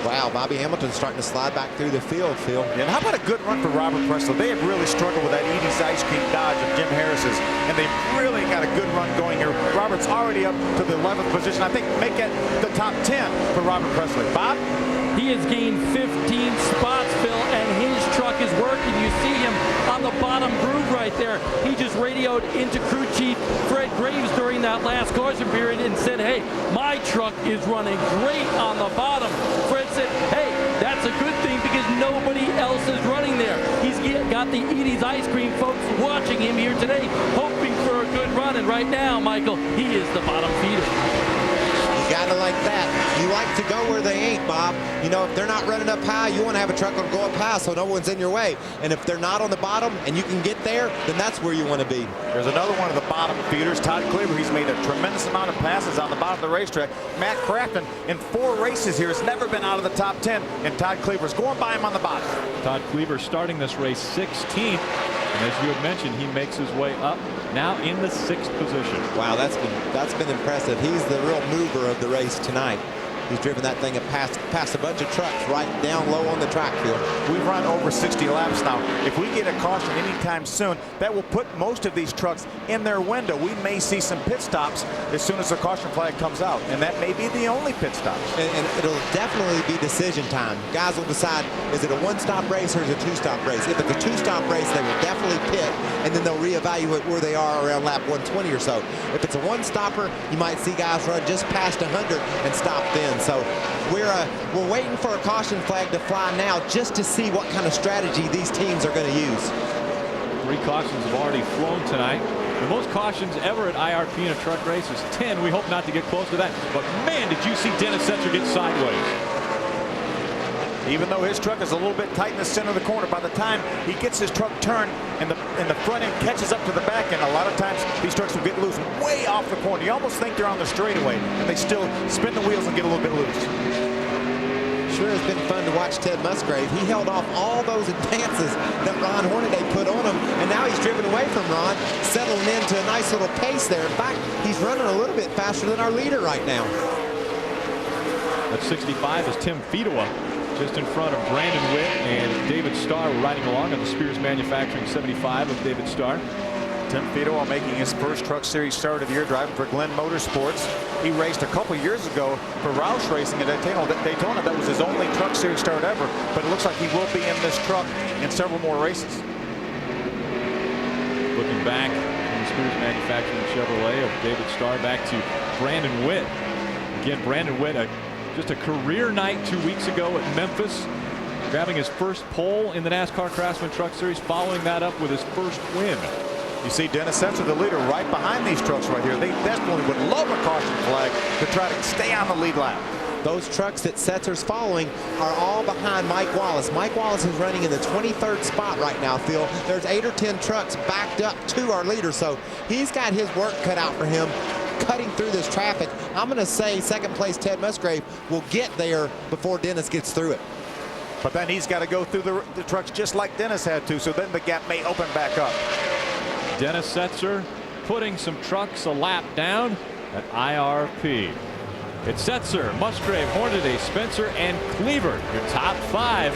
Wow, Bobby Hamilton's starting to slide back through the field, Phil. And how about a good run for Robert Presley? They have really struggled with that Edie's Ice Cream Dodge of Jim Harris's, and they've really got a good run going here. Robert's already up to the 11th position. I think make it the top 10 for Robert Presley. Bob? He has gained 15 spots, Phil, and his truck is working. You see him on the bottom groove right there. He just radioed into crew chief Fred Graves during that last caution period and said, hey, my truck is running great on the bottom. Fred said, hey, that's a good thing because nobody else is running there. He's got the Edie's Ice Cream folks watching him here today, hoping for a good run. And right now, Michael, he is the bottom feeder. You got kind of like that. You like to go where they ain't, Bob. You know, if they're not running up high, you want to have a truck that'll go up high so no one's in your way. And if they're not on the bottom and you can get there, then that's where you want to be. There's another one of the bottom feeders, Todd Cleaver. He's made a tremendous amount of passes on the bottom of the racetrack. Matt Craftsman, in 4 races here, has never been out of the top 10, and Todd Cleaver's going by him on the bottom. Todd Cleaver starting this race 16th. And as you had mentioned, he makes his way up, now in the 6th position. Wow, that's been impressive. He's the real mover of the race tonight. He's driven that thing past a bunch of trucks right down low on the track field. We've run over 60 laps now. If we get a caution anytime soon, that will put most of these trucks in their window. We may see some pit stops as soon as the caution flag comes out, and that may be the only pit stop. And it'll definitely be decision time. Guys will decide, is it a 1-stop race or is it a 2-stop race? If it's a 2-stop race, they will definitely pit, and then they'll reevaluate where they are around lap 120 or so. If it's a 1-stopper, you might see guys run just past 100 and stop then. So we're waiting for a caution flag to fly now just to see what kind of strategy these teams are going to use. 3 cautions have already flown tonight. The most cautions ever at IRP in a truck race is 10. We hope not to get close to that. But man, did you see Dennis Setzer get sideways? Even though his truck is a little bit tight in the center of the corner, by the time he gets his truck turned and the front end catches up to the back end, a lot of times these trucks will get loose way off the corner. You almost think they're on the straightaway, and they still spin the wheels and get a little bit loose. Sure has been fun to watch Ted Musgrave. He held off all those advances that Ron Hornaday put on him, and now he's driven away from Ron, settling into a nice little pace there. In fact, he's running a little bit faster than our leader right now. At 65 is Tim Fedowa, just in front of Brandon Witt and David Starr riding along on the Spears Manufacturing 75 with David Starr. Tim Fedowa making his first Truck Series start of the year, driving for Glenn Motorsports. He raced a couple years ago for Roush Racing at Daytona. That was his only Truck Series start ever, but it looks like he will be in this truck in several more races. Looking back on the Spears Manufacturing Chevrolet of David Starr, back to Brandon Witt. Again, Brandon Witt, just a career night 2 weeks ago at Memphis, grabbing his first pole in the NASCAR Craftsman Truck Series, following that up with his first win. You see Dennis Setzer, the leader, right behind these trucks right here. They definitely would love a caution flag to try to stay on the lead lap. Those trucks that Setzer's following are all behind Mike Wallace. Mike Wallace is running in the 23rd spot right now, Phil. There's 8 or 10 trucks backed up to our leader, so he's got his work cut out for him, cutting through this traffic. I'm going to say second place Ted Musgrave will get there before Dennis gets through it. But then he's got to go through the trucks just like Dennis had to, so then the gap may open back up. Dennis Setzer putting some trucks a lap down at IRP. It's Setzer, Musgrave, Hornaday, Spencer, and Cleaver, your top 5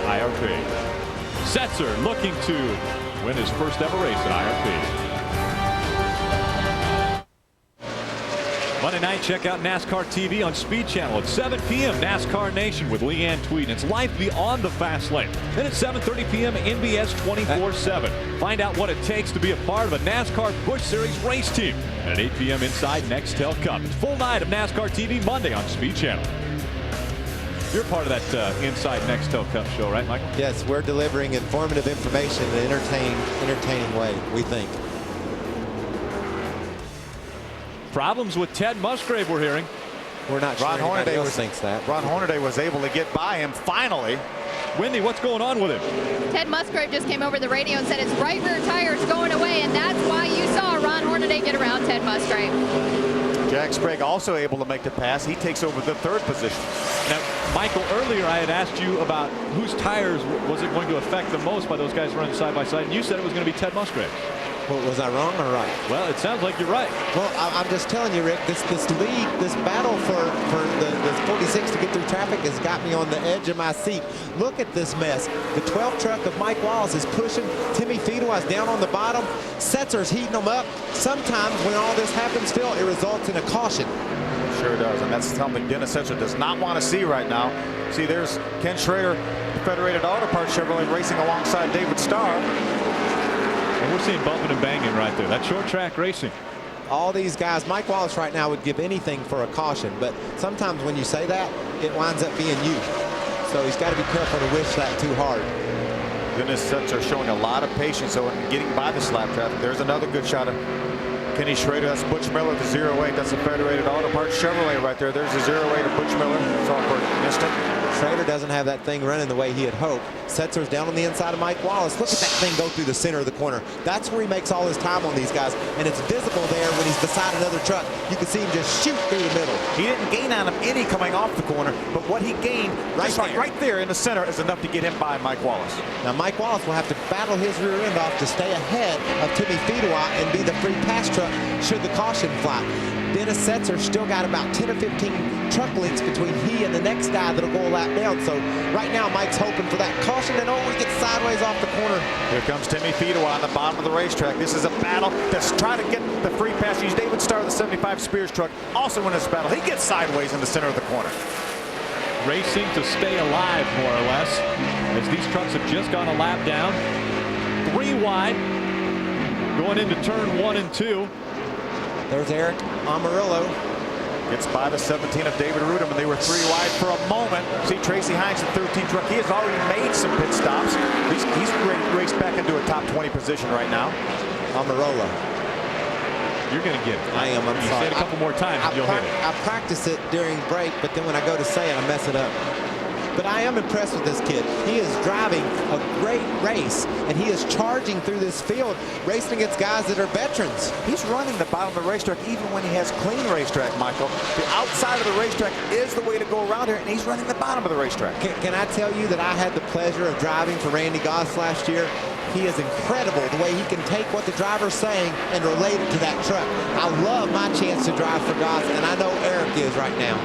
IRP. Setzer looking to win his first ever race at IRP. Monday night, check out NASCAR TV on Speed Channel at 7 p.m. NASCAR Nation with Leanne Tweed. It's live beyond the fast lane. Then at 7:30 p.m. NBS 24/7. Find out what it takes to be a part of a NASCAR Busch Series race team. And at 8 p.m. inside Nextel Cup. It's full night of NASCAR TV Monday on Speed Channel. You're part of that Inside Nextel Cup show, right, Michael? Yes, we're delivering informative information in an entertaining way, we think. Problems with Ted Musgrave, we're hearing. We're not sure anybody else thinks that. Ron Hornaday was able to get by him finally. Wendy, what's going on with him? Ted Musgrave just came over the radio and said his right rear tire is going away, and that's why you saw Ron Hornaday get around Ted Musgrave. Jack Sprague also able to make the pass. He takes over the 3rd position. Now, Michael, earlier I had asked you about whose tires was it going to affect the most by those guys running side by side, and you said it was going to be Ted Musgrave. Well, was I wrong or right? Well, it sounds like you're right. Well, I'm just telling you, Rick, this lead, this battle for the 46 to get through traffic has got me on the edge of my seat. Look at this mess. The 12 truck of Mike Wallace is pushing. Timmy Fedowa is down on the bottom. Setzer's heating them up. Sometimes when all this happens, Phil, it results in a caution. Sure does, and that's something Dennis Setzer does not want to see right now. See, there's Ken Schrader, Federated Auto Parts Chevrolet, racing alongside David Starr. And we're seeing bumping and banging right there. That's short track racing. All these guys, Mike Wallace right now would give anything for a caution, but sometimes when you say that, it winds up being you. So he's got to be careful to wish that too hard. Dennis Setzer showing a lot of patience, though, in getting by the slap traffic. There's another good shot of Kenny Schrader, that's Butch Miller, the 08. That's a Federated Auto Parts Chevrolet right there. There's the 08 of Butch Miller. It's off for an instant. Schrader doesn't have that thing running the way he had hoped. Setzer's down on the inside of Mike Wallace. Look at that thing go through the center of the corner. That's where he makes all his time on these guys, and it's visible there when he's beside another truck. You can see him just shoot through the middle. He didn't gain on him any coming off the corner, but what he gained right there in the center is enough to get him by Mike Wallace. Now Mike Wallace will have to battle his rear end off to stay ahead of Timmy Fedewa and be the free pass truck should the caution fly. Dennis Setzer still got about 10 or 15 truck lengths between he and the next guy that'll go a lap down. So right now Mike's hoping for that caution, and he gets sideways off the corner. Here comes Timmy Fedewa on the bottom of the racetrack. This is a battle that's trying to get the free pass. Use David Starr, the 75 Spears truck, also in this battle. He gets sideways in the center of the corner. Racing to stay alive, more or less, as these trucks have just gone a lap down. 3 wide, going into turn 1 and 2. There's Eric Amarillo. Gets by the 17 of David Rudham, and they were 3 wide for a moment. See Tracy Hines, the 13 truck. He has already made some pit stops. He's ready to race back into a top 20 position right now. Amarillo. You're going to get it. I am. I'm sorry. sorry. Say it a couple more times, and you'll hit it. I practice it during break, but then when I go to say it, I mess it up. But I am impressed with this kid. He is driving a great race, and he is charging through this field, racing against guys that are veterans. He's running the bottom of the racetrack even when he has clean racetrack, Michael. The outside of the racetrack is the way to go around here, and he's running the bottom of the racetrack. Can I tell you that I had the pleasure of driving for Randy Goss last year? He is incredible the way he can take what the driver's saying and relate it to that truck. I love my chance to drive for Goss, and I know Eric is right now.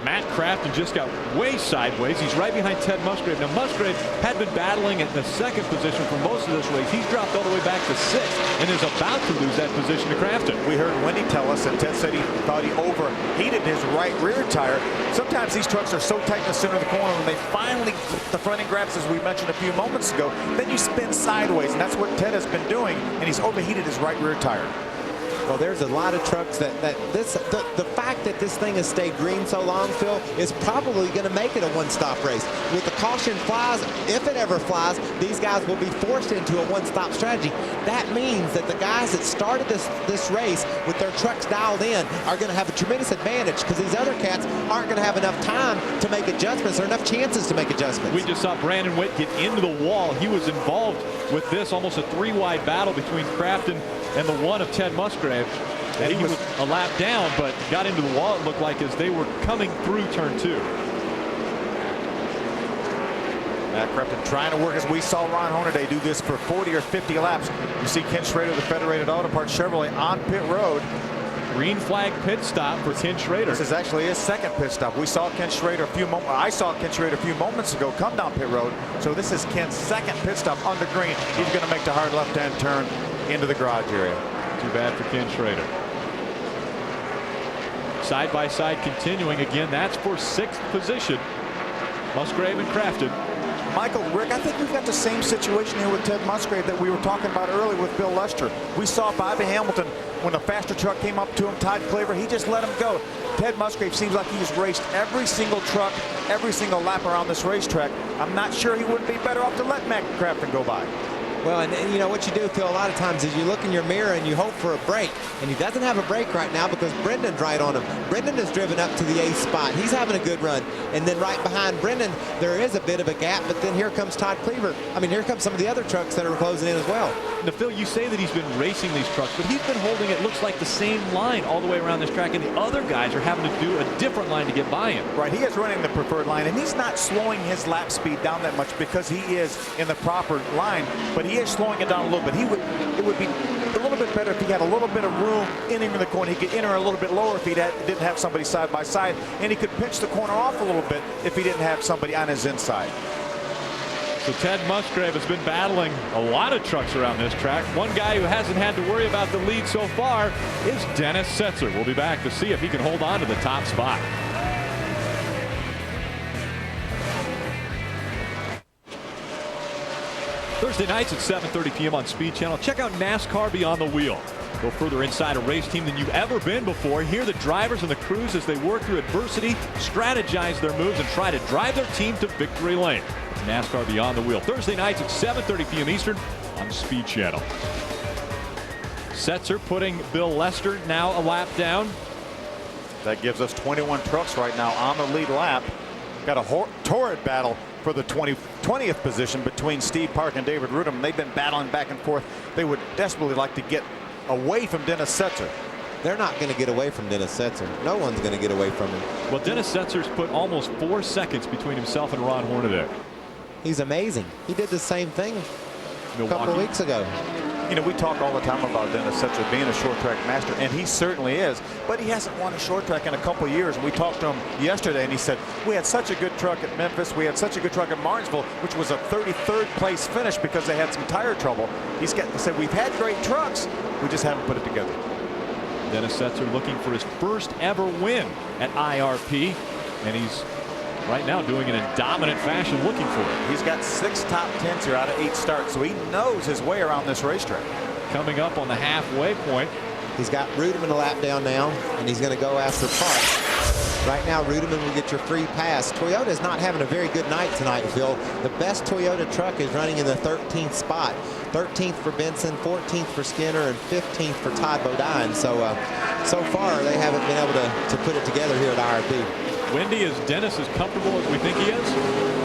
Matt Crafton just got way sideways. He's right behind Ted Musgrave. Now, Musgrave had been battling at the 2nd position for most of this race. He's dropped all the way back to 6th and is about to lose that position to Crafton. We heard Wendy tell us that Ted said he thought he overheated his right rear tire. Sometimes these trucks are so tight in the center of the corner, when they finally, the front end grabs, as we mentioned a few moments ago, then you spin sideways, and that's what Ted has been doing, and he's overheated his right rear tire. Well, there's a lot of trucks the fact that this thing has stayed green so long, Phil, is probably going to make it a one-stop race. With the caution flies, if it ever flies, these guys will be forced into a one-stop strategy. That means that the guys that started this race with their trucks dialed in are going to have a tremendous advantage, because these other cats aren't going to have enough time to make adjustments or enough chances to make adjustments. We just saw Brandon Witt get into the wall. He was involved with this, almost a 3-wide battle between Crafton and the 1 of Ted Musgrave. And he was a lap down, but got into the wall, it looked like, as they were coming through turn 2. Matt Crafton trying to work, as we saw Ron Hornaday do this for 40 or 50 laps. You see Ken Schrader, the Federated Auto Parts Chevrolet, on pit road. Green flag pit stop for Ken Schrader. This is actually his 2nd pit stop. We saw Ken Schrader I saw Ken Schrader a few moments ago come down pit road. So this is Ken's 2nd pit stop on the green. He's going to make the hard left-hand turn into the garage area. Too bad for Ken Schrader. Side by side continuing again. That's for 6th position. Musgrave and Crafton. Michael, Rick, I think we've got the same situation here with Ted Musgrave that we were talking about earlier with Bill Lester. We saw Bobby Hamilton, when the faster truck came up to him, Todd Claver, he just let him go. Ted Musgrave seems like he's raced every single truck, every single lap around this racetrack. I'm not sure he wouldn't be better off to let Matt Crafton go by. Well, and you know what you do, Phil, a lot of times is you look in your mirror and you hope for a break. And he doesn't have a break right now because Brendan's right on him. Brendan has driven up to the 8th spot. He's having a good run. And then right behind Brendan, there is a bit of a gap. But then here comes Todd Cleaver. I mean, here come some of the other trucks that are closing in as well. Now, Phil, you say that he's been racing these trucks, but he's been holding, it looks like, the same line all the way around this track. And the other guys are having to do a different line to get by him. Right, he is running the preferred line, and he's not slowing his lap speed down that much because he is in the proper line, but he is slowing it down a little bit. It would be a little bit better if he had a little bit of room in him in the corner. He could enter a little bit lower if he didn't have somebody side by side, and he could pinch the corner off a little bit if he didn't have somebody on his inside. So Ted Musgrave has been battling a lot of trucks around this track. One guy who hasn't had to worry about the lead so far is Dennis Setzer. We'll be back to see if he can hold on to the top spot. Thursday nights at 7:30 p.m. on Speed Channel. Check out NASCAR Beyond the Wheel. Go further inside a race team than you've ever been before. Hear the drivers and the crews as they work through adversity, strategize their moves, and try to drive their team to victory lane. It's NASCAR Beyond the Wheel. Thursday nights at 7:30 p.m. Eastern on Speed Channel. Setzer putting Bill Lester now a lap down. That gives us 21 trucks right now on the lead lap. Got a torrid battle for the 20th position between Steve Park and David Rudem. They've been battling back and forth. They would desperately like to get away from Dennis Setzer. They're not going to get away from Dennis Setzer. No one's going to get away from him. Well, Dennis Setzer's put almost 4 seconds between himself and Ron Hornaday. He's amazing. He did the same thing a couple of weeks ago. You know, we talk all the time about Dennis Setzer being a short track master, and he certainly is, but he hasn't won a short track in a couple of years. And we talked to him yesterday, and he said, we had such a good truck at Memphis. We had such a good truck at Martinsville, which was a 33rd place finish because they had some tire trouble. He said, we've had great trucks. We just haven't put it together. Dennis Setzer looking for his first ever win at IRP, and he's right now doing it in dominant fashion, looking for it. He's got 6 top 10s here out of 8 starts, so he knows his way around this racetrack. Coming up on the halfway point. He's got Rudem a lap down now, and he's going to go after Park. Right now, Rudem will get your free pass. Toyota is not having a very good night tonight, Phil. The best Toyota truck is running in the 13th spot. 13th for Benson, 14th for Skinner, and 15th for Todd Bodine. So far, they haven't been able to put it together here at IRP. Wendy, is Dennis as comfortable as we think he is?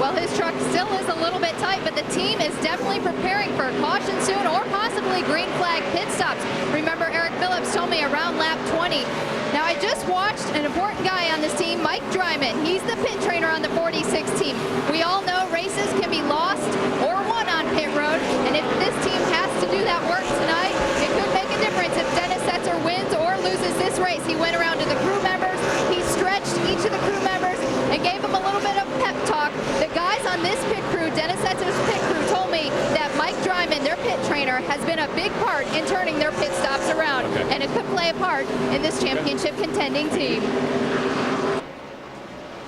Well, his truck still is a little bit tight, but the team is definitely preparing for a caution soon or possibly green flag pit stops. Remember, Eric Phillips told me around lap 20. Now, I just watched an important guy on this team, Mike Dryman. He's the pit trainer on the 46 team. We all know races can be lost or won on pit road, and if this team has to do that work tonight, it could make a difference if Dennis Setzer wins or loses this race. He went around to the crew members. He stretched each of the crew members and gave them a little bit of pep talk. The guys on this pit crew, Dennis Setzer's pit crew, told me that Mike Dryman, their pit trainer, has been a big part in turning their pit stops around, and it could play a part in this championship contending team.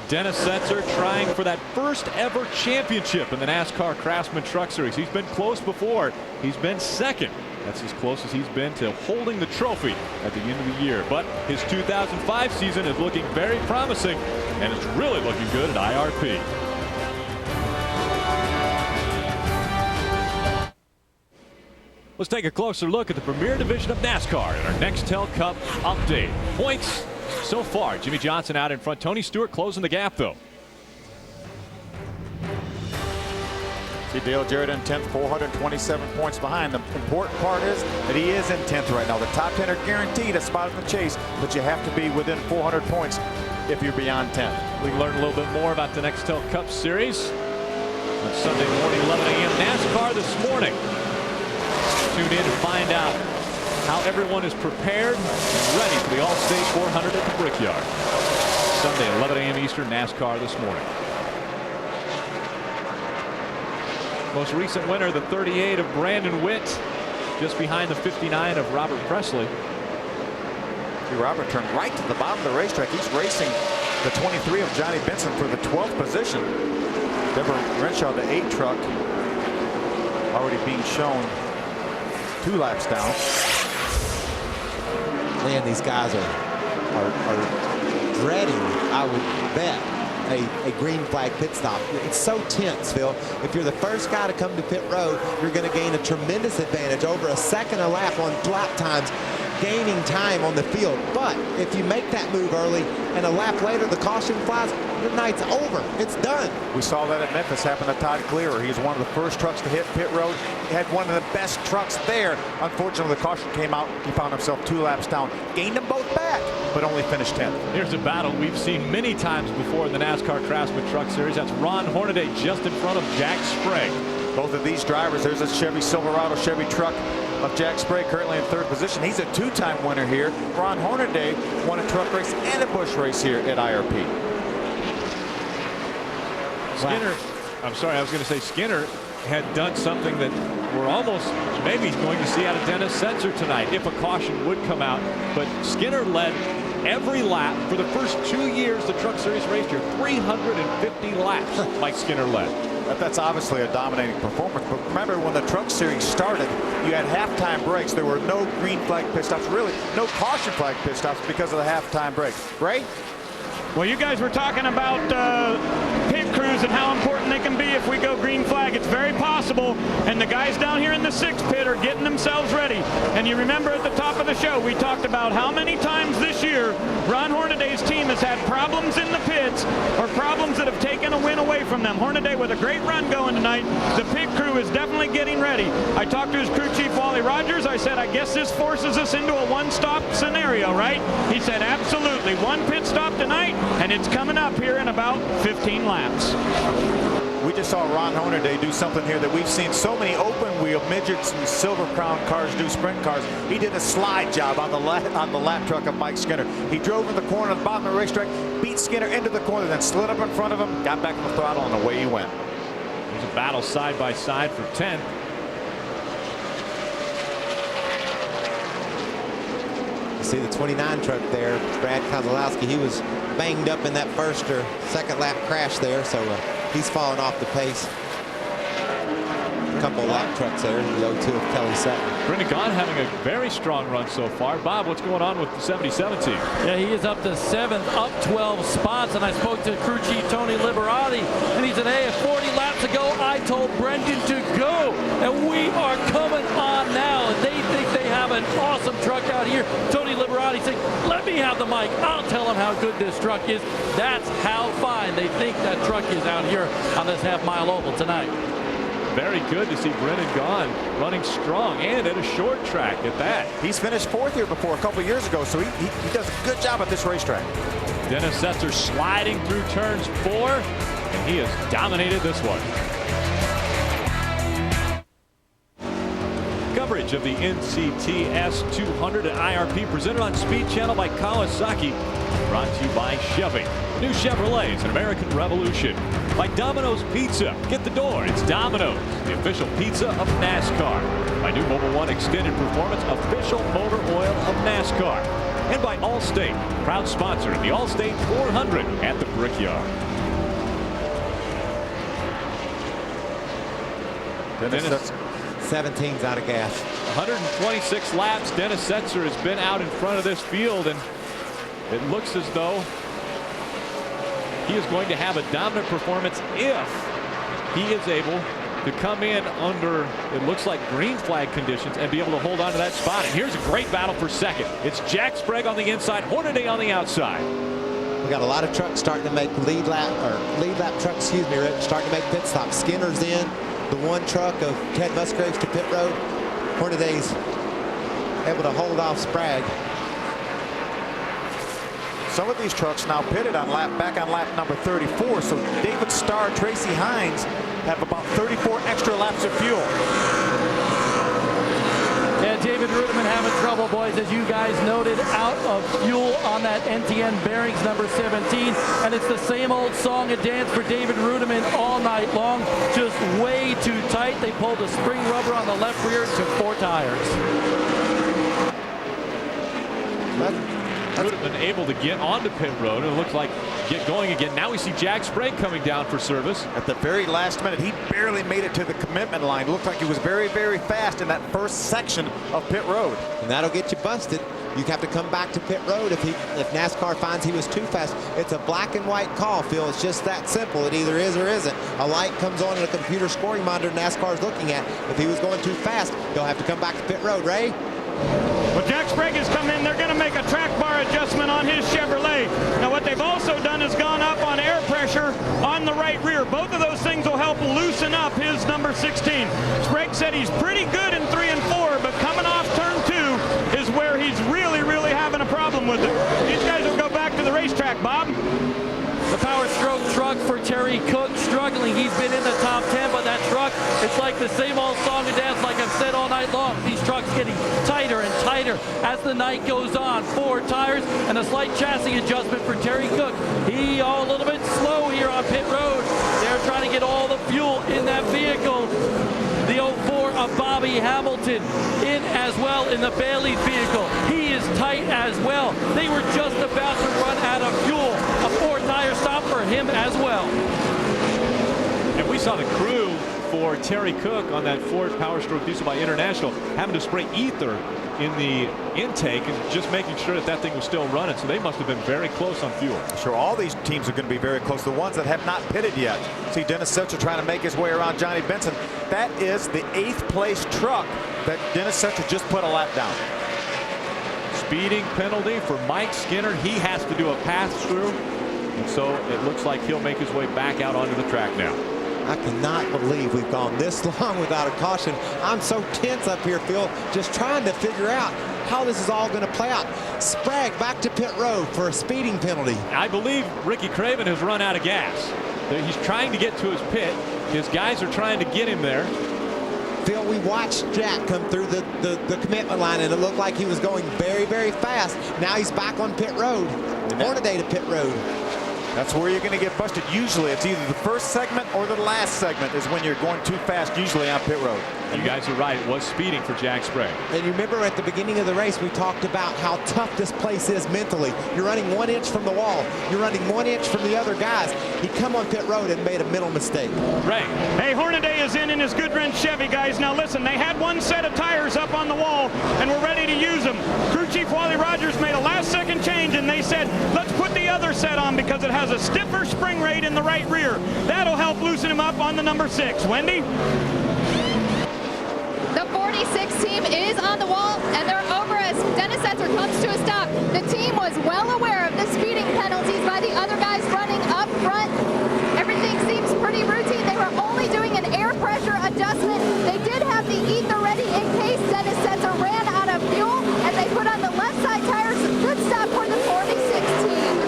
Dennis Setzer trying for that first ever championship in the NASCAR Craftsman Truck Series. He's been close before. He's been second. That's as close as he's been to holding the trophy at the end of the year. But his 2005 season is looking very promising, and it's really looking good at IRP. Let's take a closer look at the Premier Division of NASCAR in our Nextel Cup update. Points so far, Jimmy Johnson out in front. Tony Stewart closing the gap, though. See Dale Jarrett in 10th, 427 points behind. The important part is that he is in 10th right now. The top 10 are guaranteed a spot in the chase, but you have to be within 400 points if you're beyond 10th. We can learn a little bit more about the Nextel Cup Series on Sunday morning, 11 a.m. NASCAR this morning. Tune in to find out how everyone is prepared and ready for the All-State 400 at the Brickyard. Sunday, 11 a.m. Eastern, NASCAR this morning. Most recent winner, the 38 of Brandon Witt, just behind the 59 of Robert Presley. See, Robert turned right to the bottom of the racetrack. He's racing the 23 of Johnny Benson for the 12th position. Deborah Renshaw, the 8 truck, already being shown 2 laps down. Man, these guys are dreading, I would bet, a green flag pit stop. It's so tense, Phil. If you're the first guy to come to pit road, you're going to gain a tremendous advantage, over a second a lap on lap times, gaining time on the field. But if you make that move early and a lap later the caution flies, your night's over. It's done. We saw that at Memphis happen to Todd Clearer. He was one of the first trucks to hit pit road. He had one of the best trucks there. Unfortunately, the caution came out. He found himself 2 laps down. Gained them both back, but only finished 10th. Here's a battle we've seen many times before in the NASCAR Craftsman Truck Series. That's Ron Hornaday just in front of Jack Sprague. Both of these drivers, there's a Chevy Silverado Chevy truck of Jack Sprague, currently in 3rd position. He's a 2-time winner here. Ron Hornaday won a truck race and a Busch race here at IRP. Skinner, I'm sorry, I was going to say Skinner had done something that we're almost maybe going to see out of Dennis Setzer tonight if a caution would come out. But Skinner led every lap for the first 2 years the Truck Series raced here. 350 laps Mike Skinner led. That's obviously a dominating performance. But remember, when the Truck Series started, you had halftime breaks. There were no green flag pit stops, really no caution flag pit stops because of the halftime break. Ray? Well, you guys were talking about pit crews and how important they can be if we go green flag. It's very possible, and the guys down here in the 6th pit are getting themselves ready. And you remember at the top of the show, we talked about how many times this year Ron Hornaday's team has had problems in the pits or problems that have taken a win away from them. Hornaday with a great run going tonight. The pit crew is definitely getting ready. I talked to his crew chief, Wally Rogers. I said, I guess this forces us into a one-stop scenario, right? He said, absolutely. One pit stop tonight, and it's coming up here in about 15 laps. We just saw Ron Hornaday do something here that we've seen so many open wheel midgets and Silver Crown cars do, sprint cars. He did a slide job on the lap truck of Mike Skinner. He drove in the corner at the bottom of the racetrack, beat Skinner into the corner, then slid up in front of him, got back on the throttle, and away he went. There's a battle side by side for 10th. You see the 29 truck there, Brad Kozlowski. He was banged up in that first or second lap crash there, so he's fallen off the pace. A couple of lap trucks there, the 02 of Kelly Sutton. Brendan Gaughan having a very strong run so far. Bob, what's going on with the 77 team? Yeah, he is up to 7th, up 12 spots, and I spoke to crew chief Tony Liberati, and he said, hey, 40 laps ago, I told Brendan to go, and we are coming on now, and they think they have an awesome truck out here. Tony Liberati said, let me have the mic. I'll tell them how good this truck is. That's how fine they think that truck is out here on this half-mile oval tonight. Very good to see Brendan Gaughan running strong and at a short track at that. He's finished 4th here before a couple of years ago, so he does a good job at this racetrack. Dennis Setzer sliding through turns 4, and he has dominated this one. Coverage of the NCTS 200 at IRP presented on Speed Channel by Kawasaki. Brought to you by Chevy. New Chevrolets, an American Revolution. By Domino's Pizza. Get the door. It's Domino's, the official pizza of NASCAR. By New Mobil 1 Extended Performance, official motor oil of NASCAR. And by Allstate, proud sponsor of the Allstate 400 at the Brickyard. Dennis 17's out of gas. 126 laps. Dennis Setzer has been out in front of this field, and it looks as though he is going to have a dominant performance if he is able to come in under, it looks like, green flag conditions and be able to hold on to that spot. And here's a great battle for second. It's Jack Sprague on the inside, Hornaday on the outside. We got a lot of trucks starting to make lead lap trucks, excuse me, Rick, starting to make pit stops. Skinner's in. The one truck of Ted Musgraves to pit road. Hornaday's able to hold off Sprague. Some of these trucks now pitted on back on lap number 34. So David Starr, Tracy Hines have about 34 extra laps of fuel. Yeah, David Rudiman having trouble, boys, as you guys noted, out of fuel on that NTN bearings number 17. And it's the same old song and dance for David Rudiman all night long. Just way too tight. They pulled the spring rubber on the left rear to 4 tires. Rudiman able to get onto pit road, and it looks like get going again. Now we see Jack Sprague coming down for service. At the very last minute, he barely made it to the commitment line. Looked like he was very, very fast in that first section of pit road. And that'll get you busted. You have to come back to pit road if NASCAR finds he was too fast. It's a black and white call, Phil. It's just that simple. It either is or isn't. A light comes on in a computer scoring monitor NASCAR is looking at. If he was going too fast, he'll have to come back to pit road. Ray? Well, Jack Sprague has come in. They're going to make a track bar adjustment on his Chevrolet. Now, what they've also done is gone up on air pressure on the right rear. Both of those things will help loosen up his number 16. Sprague said he's pretty good in 3 and 4, but coming off turn 2 is where he's really having a problem with it. These guys will go back to the racetrack, Bob. The Power Stroke truck for Terry Cook struggling. He's been in the top 10, but that truck, it's like the same old song and dance like I've said all night long. These trucks getting tighter and tighter as the night goes on. 4 tires and a slight chassis adjustment for Terry Cook. He a little bit slow here on pit road. They're trying to get all the fuel in that vehicle. The 04 of Bobby Hamilton in as well in the Bailey vehicle. He is tight as well. They were just about to run out of fuel. A 4-tire stop for him as well. And we saw the crew for Terry Cook on that Ford Power Stroke diesel by International, having to spray ether in the intake and just making sure that that thing was still running. So they must have been very close on fuel. Sure, all these teams are going to be very close. The ones that have not pitted yet. See Dennis Setzer trying to make his way around Johnny Benson. That is the 8th place truck that Dennis Setzer just put a lap down. Speeding penalty for Mike Skinner. He has to do a pass through. And so it looks like he'll make his way back out onto the track now. I cannot believe we've gone this long without a caution. I'm so tense up here, Phil, just trying to figure out how this is all going to play out. Sprague back to pit road for a speeding penalty. I believe Ricky Craven has run out of gas. He's trying to get to his pit. His guys are trying to get him there. Phil, we watched Jack come through the commitment line, and it looked like he was going very, very fast. Now he's back on pit road. Hornaday to pit road. That's where you're going to get busted. Usually it's either the first segment or the last segment is when you're going too fast, usually on pit road. You guys are right. It was speeding for Jack Sprague. And you remember at the beginning of the race, we talked about how tough this place is mentally. You're running 1 inch from the wall. You're running 1 inch from the other guys. He come on pit road and made a mental mistake. Right. Hey, Hornaday is in his Goodwrench Chevy, guys. Now listen, they had one set of tires up on the wall and we're ready to use them. Crew Chief Wally Rogers made a last-second change and they said, let's put the other set on because it has a stiffer spring rate in the right rear. That'll help loosen him up on the number 6. Wendy? The 46 team is on the wall, and they're over as Dennis Setzer comes to a stop. The team was well aware of the speeding penalties by the other guys running up front. Everything seems pretty routine. They were only doing an air pressure adjustment. They did have the ether ready in case Dennis Setzer ran out of fuel, and they put on the left side tires. Good stop for the 46 team.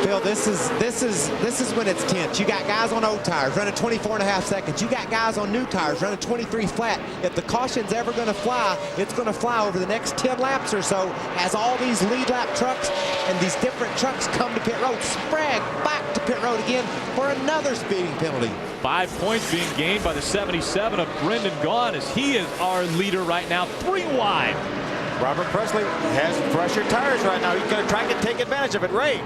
Phil, this is when it's tense. You got guys on old tires running 24.5 seconds. You got guys on new tires running 23 flat. If the caution's ever going to fly, it's going to fly over the next 10 laps or so as all these lead lap trucks and these different trucks come to pit road. Sprague back to pit road again for another speeding penalty. 5 points being gained by the 77 of Brendan Gaughan as he is our leader right now, 3 wide. Robert Presley has fresher tires right now. He's going to try to take advantage of it. Ray.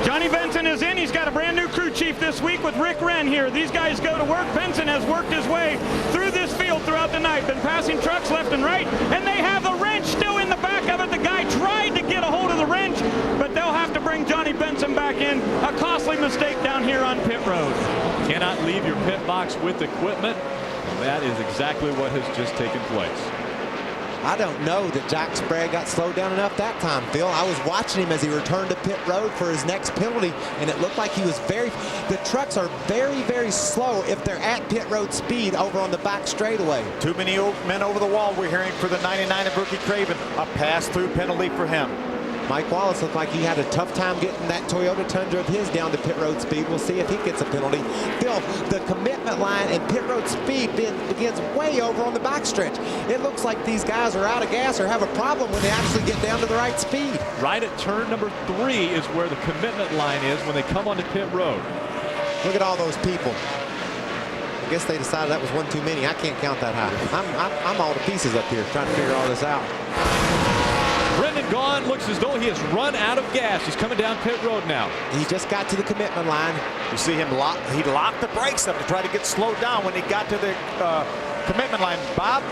Johnny Benson is in. He's got a brand new crew chief this week with Rick Wren here. These guys go to work. Benson has worked his way through this field throughout the night, been passing trucks left and right, and they have the wrench still in the back of it. The guy tried to get a hold of the wrench, but they'll have to bring Johnny Benson back in. A costly mistake down here on pit road. Cannot leave your pit box with equipment. That is exactly what has just taken place. I don't know that Jack Sprague got slowed down enough that time, Phil. I was watching him as he returned to pit road for his next penalty, and it looked like he was the trucks are very, very slow if they're at pit road speed over on the back straightaway. Too many men over the wall. We're hearing for the 99 of Rookie Craven. A pass-through penalty for him. Mike Wallace looked like he had a tough time getting that Toyota Tundra of his down to pit road speed. We'll see if he gets a penalty. Phil, the commitment line and pit road speed begins way over on the backstretch. It looks like these guys are out of gas or have a problem when they actually get down to the right speed. Right at turn number 3 is where the commitment line is when they come onto pit road. Look at all those people. I guess they decided that was one too many. I can't count that high. I'm all to pieces up here trying to figure all this out. Brendan Gaughan looks as though he has run out of gas. He's coming down pit road now. He just got to the commitment line. You see him he locked the brakes up to try to get slowed down when he got to the commitment line. Bob?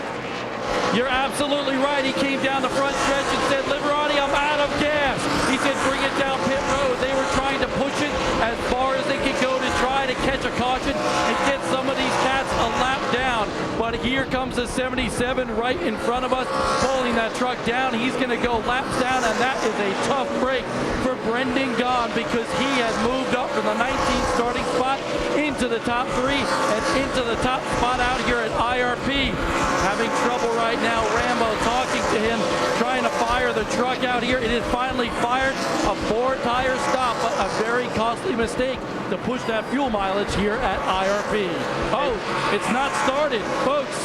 You're absolutely right. He came down the front stretch and said, Liberati, I'm out of gas. He said, bring it down pit road. They were trying to push it as far as they could go to try to catch a caution and get some of these cats a lap down. But here comes the 77 right in front of us, pulling that truck down. He's going to go laps down, and that is a tough break for Brendan Gaughan because he has moved up from the 19th starting spot into the top 3 and into the top spot out here at IRP. Having trouble right now. Rambo talking to him, trying to fire the truck out here. It is finally fired. A 4-tire stop, but a very costly mistake to push that fuel mileage here at IRP. Oh, it's not started, folks.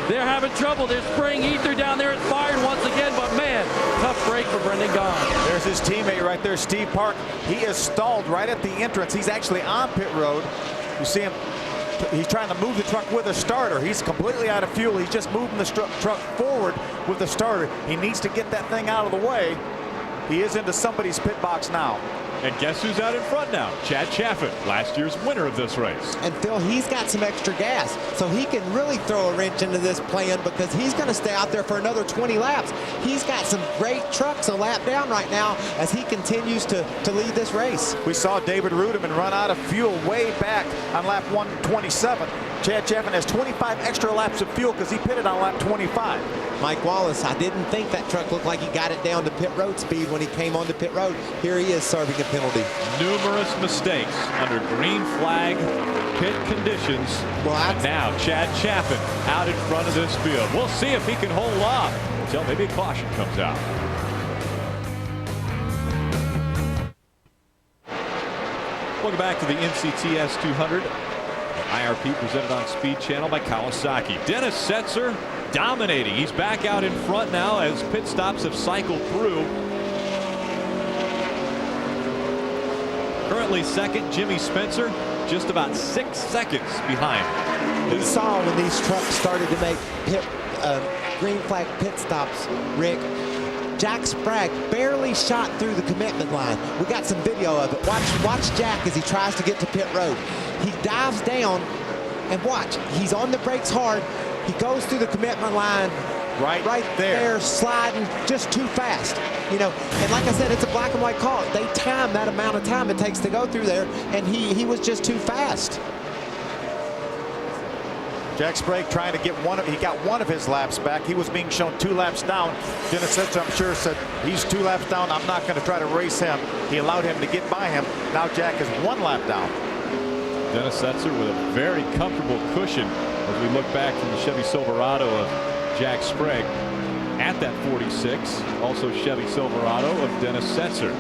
They're having trouble. They're spraying ether down there. It's fired once again, but man, tough break for Brendan Gaughan. There's his teammate right there, Steve Park. He is stalled right at the entrance. He's actually on pit road. You see him. He's trying to move the truck with a starter. He's completely out of fuel. He's just moving the truck forward with the starter. He needs to get that thing out of the way. He is into somebody's pit box now. And guess who's out in front now? Chad Chaffin, last year's winner of this race. And Phil, he's got some extra gas, so he can really throw a wrench into this plan because he's going to stay out there for another 20 laps. He's got some great trucks a lap down right now as he continues to lead this race. We saw David Ruderman run out of fuel way back on lap 127. Chad Chaffin has 25 extra laps of fuel because he pitted on lap 25. Mike Wallace, I didn't think that truck looked like he got it down to pit road speed when he came onto pit road. Here he is serving a penalty. Numerous mistakes under green flag pit conditions. And now Chad Chaffin out in front of this field. We'll see if he can hold off until maybe a caution comes out. Welcome back to the NCTS 200. IRP presented on Speed Channel by Kawasaki. Dennis Setzer dominating. He's back out in front now as pit stops have cycled through. Currently second, Jimmy Spencer, just about 6 seconds behind. We saw when these trucks started to make green flag pit stops, Rick, Jack Sprague barely shot through the commitment line. We got some video of it. Watch Jack as he tries to get to pit road. He dives down and watch. He's on the brakes hard. He goes through the commitment line right there, sliding just too fast. You know, and like I said, it's a black and white call. They time that amount of time it takes to go through there, and he was just too fast. Jack Sprague trying to get he got one of his laps back. He was being shown 2 laps down. Dennis Setzer, I'm sure, said he's 2 laps down. I'm not going to try to race him. He allowed him to get by him. Now Jack is 1 lap down. Dennis Setzer with a very comfortable cushion as we look back from the Chevy Silverado of Jack Sprague at that 46. Also Chevy Silverado of Dennis Setzer.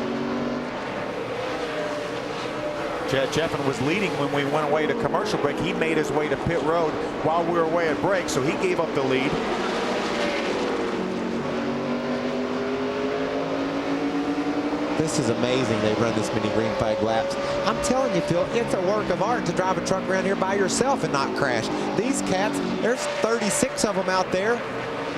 Chad Chaffin was leading when we went away to commercial break. He made his way to pit road while we were away at break, so he gave up the lead. This is amazing they run this many green flag laps. I'm telling you, Phil, it's a work of art to drive a truck around here by yourself and not crash. These cats, there's 36 of them out there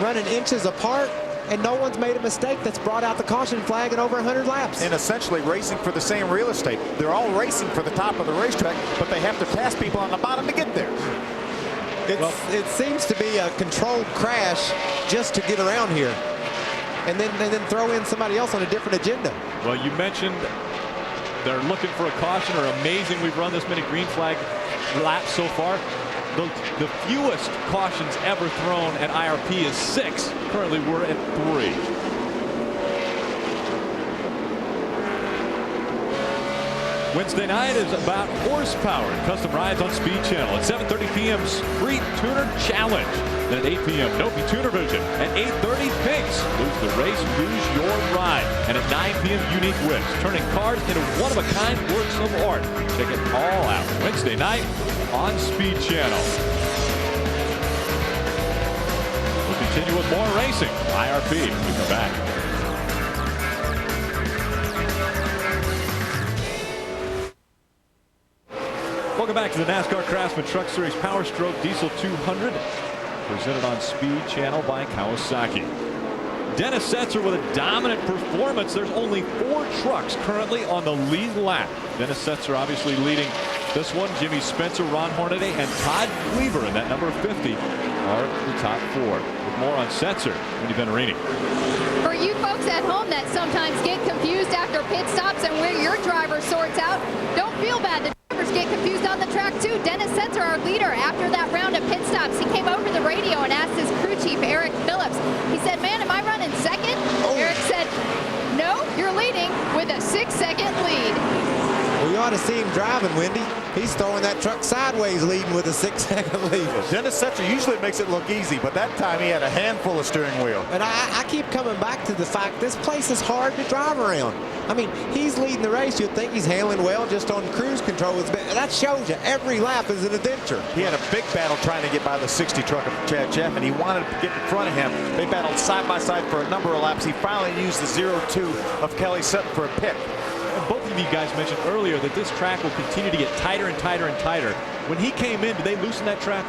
running inches apart, and no one's made a mistake that's brought out the caution flag in over 100 laps. And essentially racing for the same real estate. They're all racing for the top of the racetrack, but they have to pass people on the bottom to get there. It seems to be a controlled crash just to get around here. And then throw in somebody else on a different agenda. Well, you mentioned they're looking for a caution, or amazing we've run this many green flag laps so far. The fewest cautions ever thrown at IRP is 6. Currently we're at 3. Wednesday night is about horsepower and custom rides on Speed Channel. At 7:30 p.m. Street Tuner Challenge. Then at 8 p.m. Nopi Tuner Vision. At 8:30 Pinks. Lose the race, lose your ride. And at 9 p.m. Unique Whips. Turning cars into one-of-a-kind works of art. Check it all out Wednesday night on Speed Channel. We'll continue with more racing. IRP. We come back. Welcome back to the NASCAR Craftsman Truck Series Power Stroke Diesel 200, presented on Speed Channel by Kawasaki. Dennis Setzer with a dominant performance. There's only 4 trucks currently on the lead lap. Dennis Setzer obviously leading this one. Jimmy Spencer, Ron Hornaday, and Todd Weaver in that number 50 are the top 4. With more on Setzer, Wendy Benarini. For you folks at home that sometimes get confused after pit stops and where your driver sorts out, don't feel bad. The drivers get confused on the track too. Dennis Setzer, our leader, after that round of pit stops, he came over the radio and asked his crew chief, Eric Phillips. He said, man, am I running second? Eric said, no, you're leading with a 6-second lead. Well, you ought to see him driving, Wendy. He's throwing that truck sideways, leading with a 6-second lead. Dennis Setzer usually makes it look easy, but that time he had a handful of steering wheel. And I keep coming back to the fact this place is hard to drive around. I mean, he's leading the race. You'd think he's handling well just on cruise control. That shows you every lap is an adventure. He had a big battle trying to get by the 60 truck of Chad Chaffin. He wanted to get in front of him. They battled side by side for a number of laps. He finally used the 0-2 of Kelly Sutton for a pick. And both of you guys mentioned earlier that this track will continue to get tighter and tighter and tighter When he came in, did they loosen that truck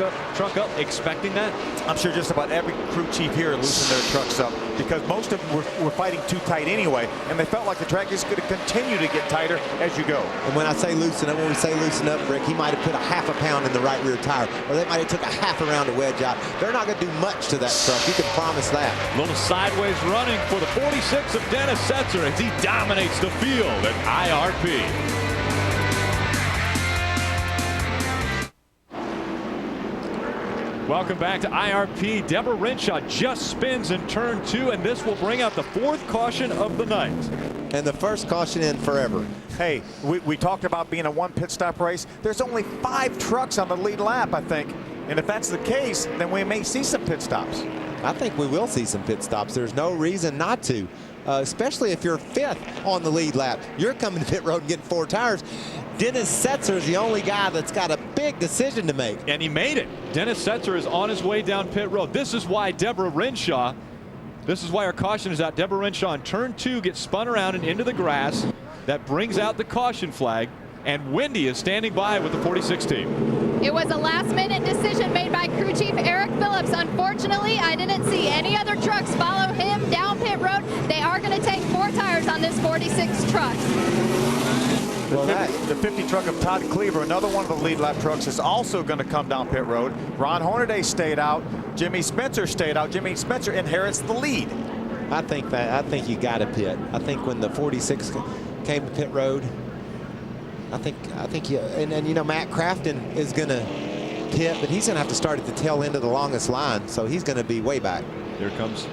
up expecting that? I'm sure just about every crew chief here loosened their trucks up because most of them were fighting too tight anyway, and they felt like the track is going to continue to get tighter as you go. And when I say loosen up, when we say loosen up, Rick, he might have put a half a pound in the right rear tire, or they might have took a half a round to wedge out. They're not going to do much to that truck. You can promise that. A little sideways running for the 46 of Dennis Setzer as he dominates the field at IRP. Welcome back to IRP. Deborah Renshaw just spins in turn 2, and this will bring out the 4th caution of the night. And the first caution in forever. Hey, we talked about being a 1 pit stop race. There's only 5 trucks on the lead lap, I think. And if that's the case, then we may see some pit stops. I think we will see some pit stops. There's no reason not to, especially if you're 5th on the lead lap. You're coming to pit road and getting 4 tires. Dennis Setzer is the only guy that's got a big decision to make. And he made it. Dennis Setzer is on his way down pit road. This is why Deborah Renshaw, this is why our caution is out. Deborah Renshaw in turn 2 gets spun around and into the grass. That brings out the caution flag. And Wendy is standing by with the 46 team. It was a last-minute decision made by crew chief Eric Phillips. Unfortunately, I didn't see any other trucks follow him down pit road. They are going to take 4 tires on this 46 truck. The 50 truck of Todd Cleaver, another one of the lead lap trucks, is also going to come down pit road. Ron Hornaday stayed out. Jimmy Spencer stayed out. Jimmy Spencer inherits the lead. I think you got to pit. I think when the 46 came to pit road, I think you, and you know, Matt Crafton is going to pit, but he's going to have to start at the tail end of the longest line, so he's going to be way back. Here comes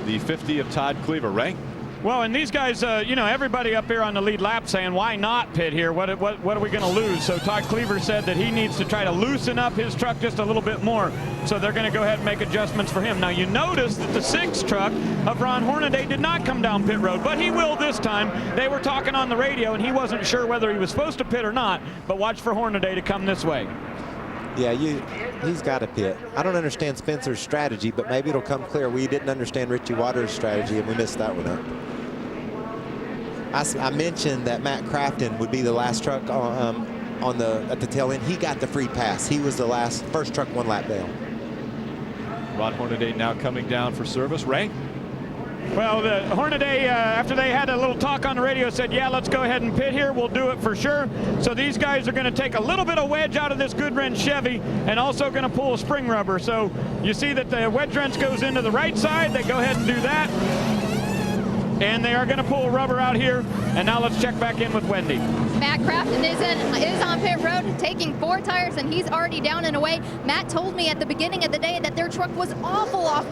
the 50 of Todd Cleaver. Ray? Well, and these guys, you know, everybody up here on the lead lap saying, why not pit here? What are we going to lose? So Todd Cleaver said that he needs to try to loosen up his truck just a little bit more. So they're going to go ahead and make adjustments for him. Now, you notice that the 6th truck of Ron Hornaday did not come down pit road, but he will this time. They were talking on the radio, and he wasn't sure whether he was supposed to pit or not, but watch for Hornaday to come this way. Yeah, he's got to pit. I don't understand Spencer's strategy, but maybe it'll come clear. We didn't understand Richie Waters' strategy, and we missed that one up. I mentioned that Matt Crafton would be the last truck at the tail end. He got the free pass. He was the first truck 1 lap down. Ron Hornaday now coming down for service. Ray? Well, the Hornaday, after they had a little talk on the radio, said, yeah, let's go ahead and pit here. We'll do it for sure. So these guys are going to take a little bit of wedge out of this Goodwrench Chevy and also going to pull a spring rubber. So you see that the wedge wrench goes into the right side. They go ahead and do that. And they are going to pull a rubber out here. And now let's check back in with Wendy. Matt Crafton is on pit road taking 4 tires, and he's already down and away. Matt told me at the beginning of the day that their truck was awful off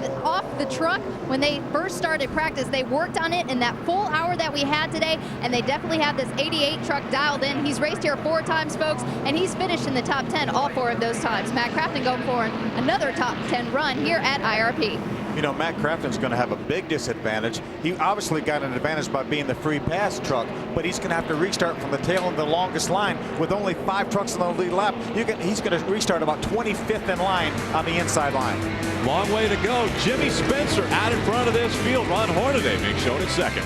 the truck when they first started practice. They worked on it in that full hour that we had today, and they definitely have this 88 truck dialed in. He's raced here 4 times, folks, and he's finished in the top 10 all 4 of those times. Matt Crafton going for another top 10 run here at IRP. You know, Matt Crafton's going to have a big disadvantage. He obviously got an advantage by being the free pass truck, but he's going to have to restart from the tail of the longest line with only 5 trucks on the lead lap. He's going to restart about 25th in line on the inside line. Long way to go. Jimmy Spencer out in front of this field. Ron Hornaday being shown in second.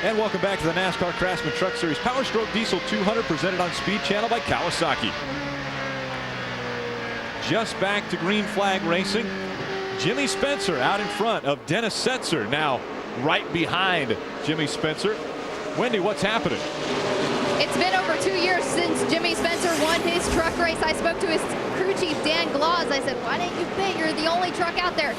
And welcome back to the NASCAR Craftsman Truck Series Power Stroke Diesel 200 presented on Speed Channel by Kawasaki. Just back to green flag racing. Jimmy Spencer out in front of Dennis Setzer, now right behind Jimmy Spencer. Wendy, what's happening? It's been over 2 years since Jimmy Spencer won his truck race. I spoke to his crew chief, Dan Glaus. I said, why didn't you pit? You're the only truck out there.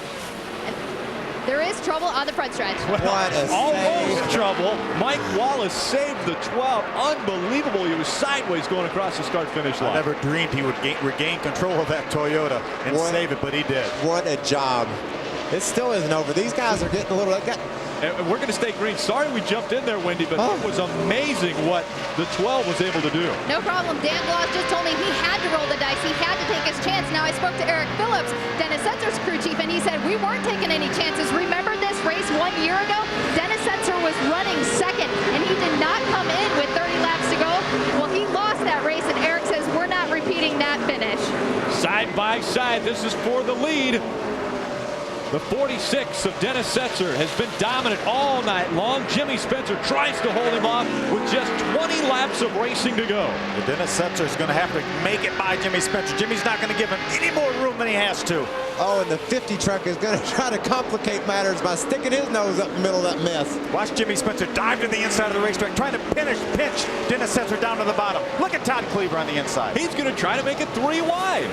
There is trouble on the front stretch. Almost trouble. Mike Wallace saved the 12. Unbelievable. He was sideways going across the start-finish line. I never dreamed he would regain control of that Toyota and save it, but he did. What a job. It still isn't over. These guys are getting a little... And we're going to stay green. Sorry we jumped in there, Wendy, but it was amazing what the 12 was able to do. No problem. Dan Glaus just told me he had to roll the dice. He had to take his chance. Now I spoke to Eric Phillips, Dennis Setzer's crew chief, and he said, we weren't taking any chances. Remember this race 1 year ago? Dennis Setzer was running second, and he did not come in with 30 laps to go. Well, he lost that race, and Eric says, we're not repeating that finish. Side by side, this is for the lead. The 46 of Dennis Setzer has been dominant all night long. Jimmy Spencer tries to hold him off with just 20 laps of racing to go. Well, Dennis Setzer is going to have to make it by Jimmy Spencer. Jimmy's not going to give him any more room than he has to. Oh, and the 50 truck is going to try to complicate matters by sticking his nose up in the middle of that mess. Watch Jimmy Spencer dive to the inside of the racetrack, trying to pinch Dennis Setzer down to the bottom. Look at Todd Cleaver on the inside. He's going to try to make it 3 wide.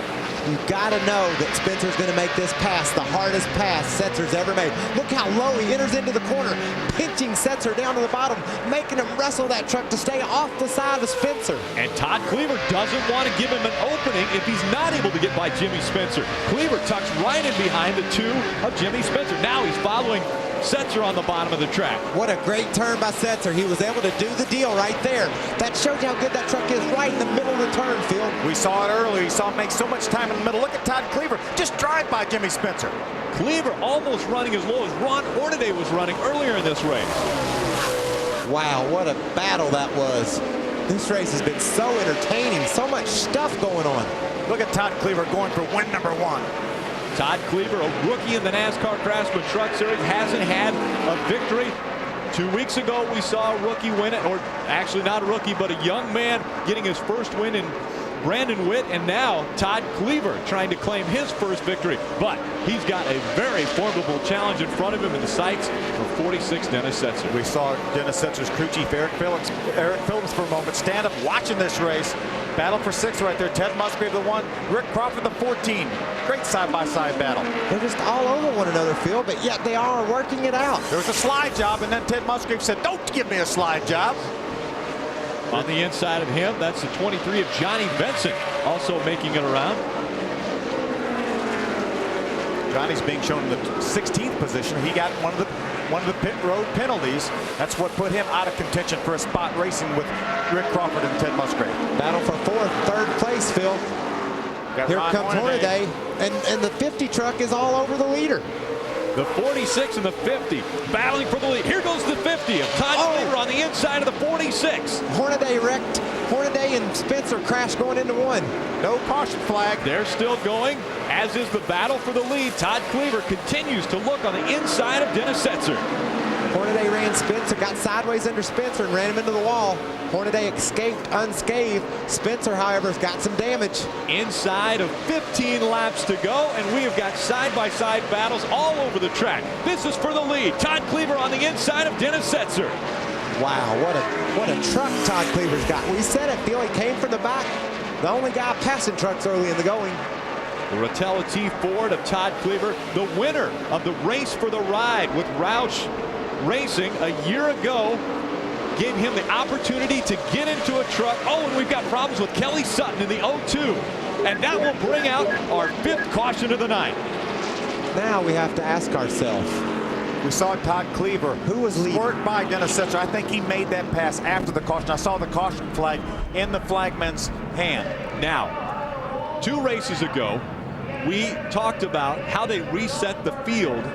You've got to know that Spencer's going to make this pass the hardest pass Setzer's ever made. Look how low he enters into the corner, pinching Setzer down to the bottom, making him wrestle that truck to stay off the side of Spencer. And Todd Cleaver doesn't want to give him an opening if he's not able to get by Jimmy Spencer. Cleaver tucks right in behind the 2 of Jimmy Spencer. Now he's following Setzer on the bottom of the track. What a great turn by Setzer. He was able to do the deal right there. That shows you how good that truck is right in the middle of the turn, Phil. We saw it earlier. We saw him make so much time in the middle. Look at Todd Cleaver just drive by Jimmy Spencer. Cleaver almost running as low as Ron Hornaday was running earlier in this race. Wow, what a battle that was. This race has been so entertaining. So much stuff going on. Look at Todd Cleaver going for win number 1. Todd Cleaver, a rookie in the NASCAR Craftsman Truck Series, hasn't had a victory. 2 weeks ago, we saw a rookie win it, or actually not a rookie, but a young man getting his first win in Brandon Witt, and now Todd Cleaver trying to claim his first victory. But he's got a very formidable challenge in front of him in the sights for 46 Dennis Setzer. We saw Dennis Setzer's crew chief Eric Phillips for a moment stand up watching this race. Battle for 6 right there. Ted Musgrave the 1, Rick Crawford the 14. Great side-by-side battle. They're just all over one another, Phil, but yet they are working it out. There was a slide job, and then Ted Musgrave said, "Don't give me a slide job." On the inside of him, that's the 23 of Johnny Benson, also making it around. Johnny's being shown in the 16th position. He got one of the pit road penalties. That's what put him out of contention for a spot racing with Rick Crawford and Ted Musgrave. Battle for 4th, 3rd place, Phil. Here comes Hornaday, and the 50 truck is all over the leader. The 46 and the 50 battling for the lead. Here goes the 50 of Todd Cleaver on the inside of the 46. Hornaday wrecked. Hornaday and Spencer crashed going into 1. No caution flag. They're still going, as is the battle for the lead. Todd Cleaver continues to look on the inside of Dennis Setzer. Hornaday ran Spencer, got sideways under Spencer and ran him into the wall. Hornaday escaped unscathed. Spencer, however, has got some damage. Inside of 15 laps to go, and we have got side-by-side battles all over the track. This is for the lead. Todd Cleaver on the inside of Dennis Setzer. Wow, what a truck Todd Cleaver's got. We said it, Phil, he came from the back. The only guy passing trucks early in the going. The Rotella T Ford of Todd Cleaver, the winner of the Race for the Ride with Roush Racing a year ago, gave him the opportunity to get into a truck. Oh, and we've got problems with Kelly Sutton in the 02. And that will bring out our 5th caution of the night. Now we have to ask ourselves. We saw Todd Cleaver, who was leading, worked by Dennis Setzer. I think he made that pass after the caution. I saw the caution flag in the flagman's hand. Now, 2 races ago, we talked about how they reset the field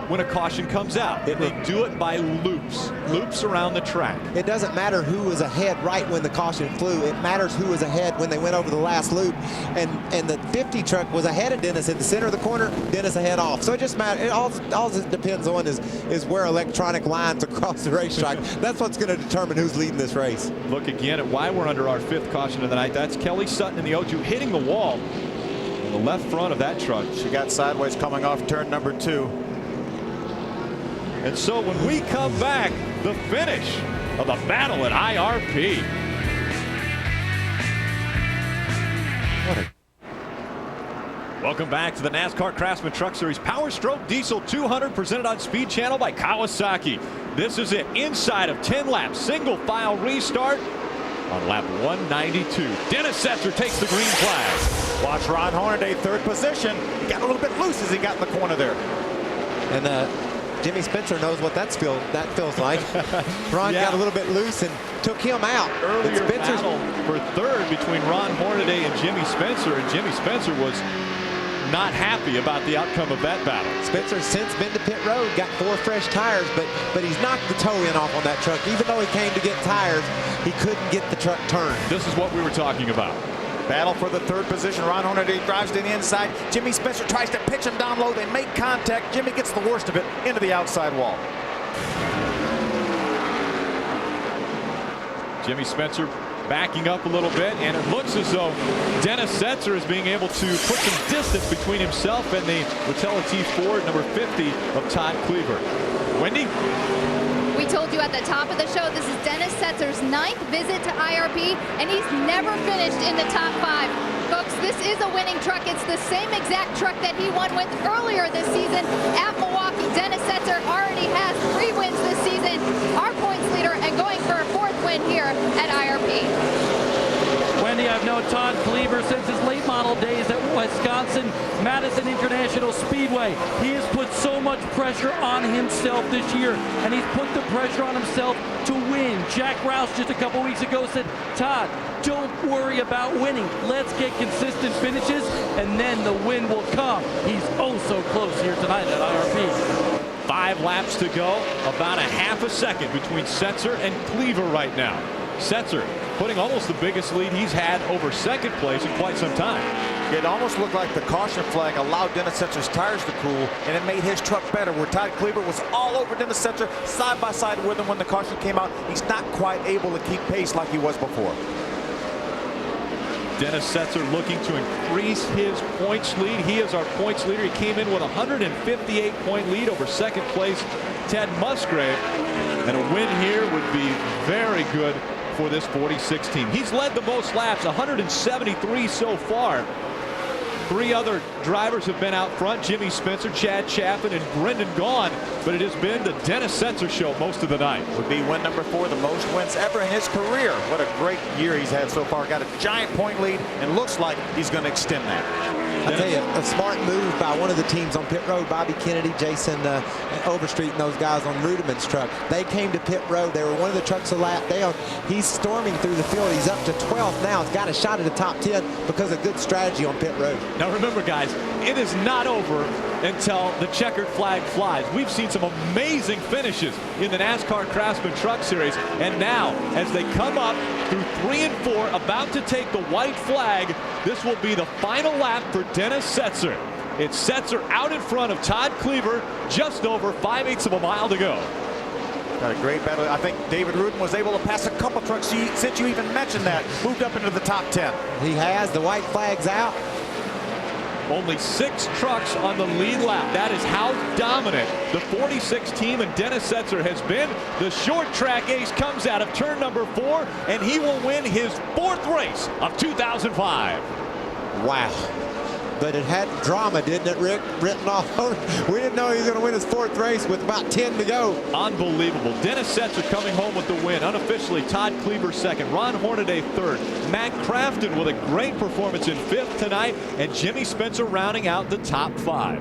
when a caution comes out. They do it by loops around the track. It doesn't matter who was ahead right when the caution flew. It matters who was ahead when they went over the last loop. And the 50 truck was ahead of Dennis in the center of the corner, Dennis ahead off. So it just matters. All it depends on is where electronic lines across the racetrack. That's what's going to determine who's leading this race. Look again at why we're under our 5th caution of the night. That's Kelly Sutton in the 02 hitting the wall in the left front of that truck. She got sideways coming off turn number 2. And so when we come back, the finish of the battle at IRP. Welcome back to the NASCAR Craftsman Truck Series Power Stroke Diesel 200 presented on Speed Channel by Kawasaki. This is it. Inside of 10 laps, single file restart on lap 192. Dennis Setzer takes the green flag. Watch Ron Hornaday, 3rd position. He got a little bit loose as he got in the corner there. And Jimmy Spencer knows what that feels like. Ron got a little bit loose and took him out. Earlier battle for 3rd between Ron Hornaday and Jimmy Spencer, and Jimmy Spencer was not happy about the outcome of that battle. Spencer's since been to pit road, got 4 fresh tires, but he's knocked the toe in off on that truck. Even though he came to get tires, he couldn't get the truck turned. This is what we were talking about. Battle for the third position. Ron Hornaday drives to the inside. Jimmy Spencer tries to pitch him down low. They make contact. Jimmy gets the worst of it into the outside wall. Jimmy Spencer backing up a little bit, and it looks as though Dennis Setzer is being able to put some distance between himself and the Rotelli Ford number 50 of Todd Cleaver. Wendy? We told you at the top of the show, this is Dennis Setzer's 9th visit to IRP, and he's never finished in the top 5. Folks, this is a winning truck. It's the same exact truck that he won with earlier this season at Milwaukee. Dennis Setzer already has 3 wins this season, our points leader, and going for a 4th win here at IRP. Wendy, I've known Todd Cleaver since his late model days at Wisconsin-Madison International Speedway. He has put so much pressure on himself this year, and he's put the pressure on himself to win. Jack Roush just a couple weeks ago said, Todd, don't worry about winning. Let's get consistent finishes, and then the win will come. He's oh so close here tonight at IRP. 5 laps to go, about a half a second between Setzer and Cleaver right now. Setzer putting almost the biggest lead he's had over second place in quite some time. It almost looked like the caution flag allowed Dennis Setzer's tires to cool, and it made his truck better, where Todd Cleaver was all over Dennis Setzer, side by side with him when the caution came out. He's not quite able to keep pace like he was before. Dennis Setzer looking to increase his points lead. He is our points leader. He came in with a 158-point lead over second place Ted Musgrave, and a win here would be very good for this 46 team. He's led the most laps, 173 so far. 3 other drivers have been out front, Jimmy Spencer, Chad Chaffin, and Brendan Gaughan, but it has been the Dennis Setzer show most of the night. Would be win number 4, the most wins ever in his career. What a great year he's had so far. Got a giant point lead, and looks like he's going to extend that. I tell you, a smart move by one of the teams on pit road, Bobby Kennedy, Jason Overstreet, and those guys on Rudiman's truck. They came to pit road. They were one of the trucks a lap down. He's storming through the field. He's up to 12th now. He's got a shot at the top 10 because of good strategy on pit road. Now remember, guys, it is not over until the checkered flag flies. We've seen some amazing finishes in the NASCAR Craftsman Truck Series, and now as they come up through 3 and 4, about to take the white flag, this will be the final lap for Dennis Setzer. It's Setzer out in front of Todd Cleaver, just over 5/8 of a mile to go. Got a great battle. I think David Rudin was able to pass a couple trucks since you even mentioned that. Moved up into the top 10. He has. The white flag's out. Only 6 trucks on the lead lap. That is how dominant the 46 team and Dennis Setzer has been. The short track ace comes out of turn number 4, and he will win his 4th race of 2005. Wow. But it had drama, didn't it, Rick? Written all over. We didn't know he was going to win his 4th race with about 10 to go. Unbelievable. Dennis Setzer coming home with the win. Unofficially, Todd Cleaver 2nd, Ron Hornaday 3rd, Matt Crafton with a great performance in 5th tonight, and Jimmy Spencer rounding out the top 5.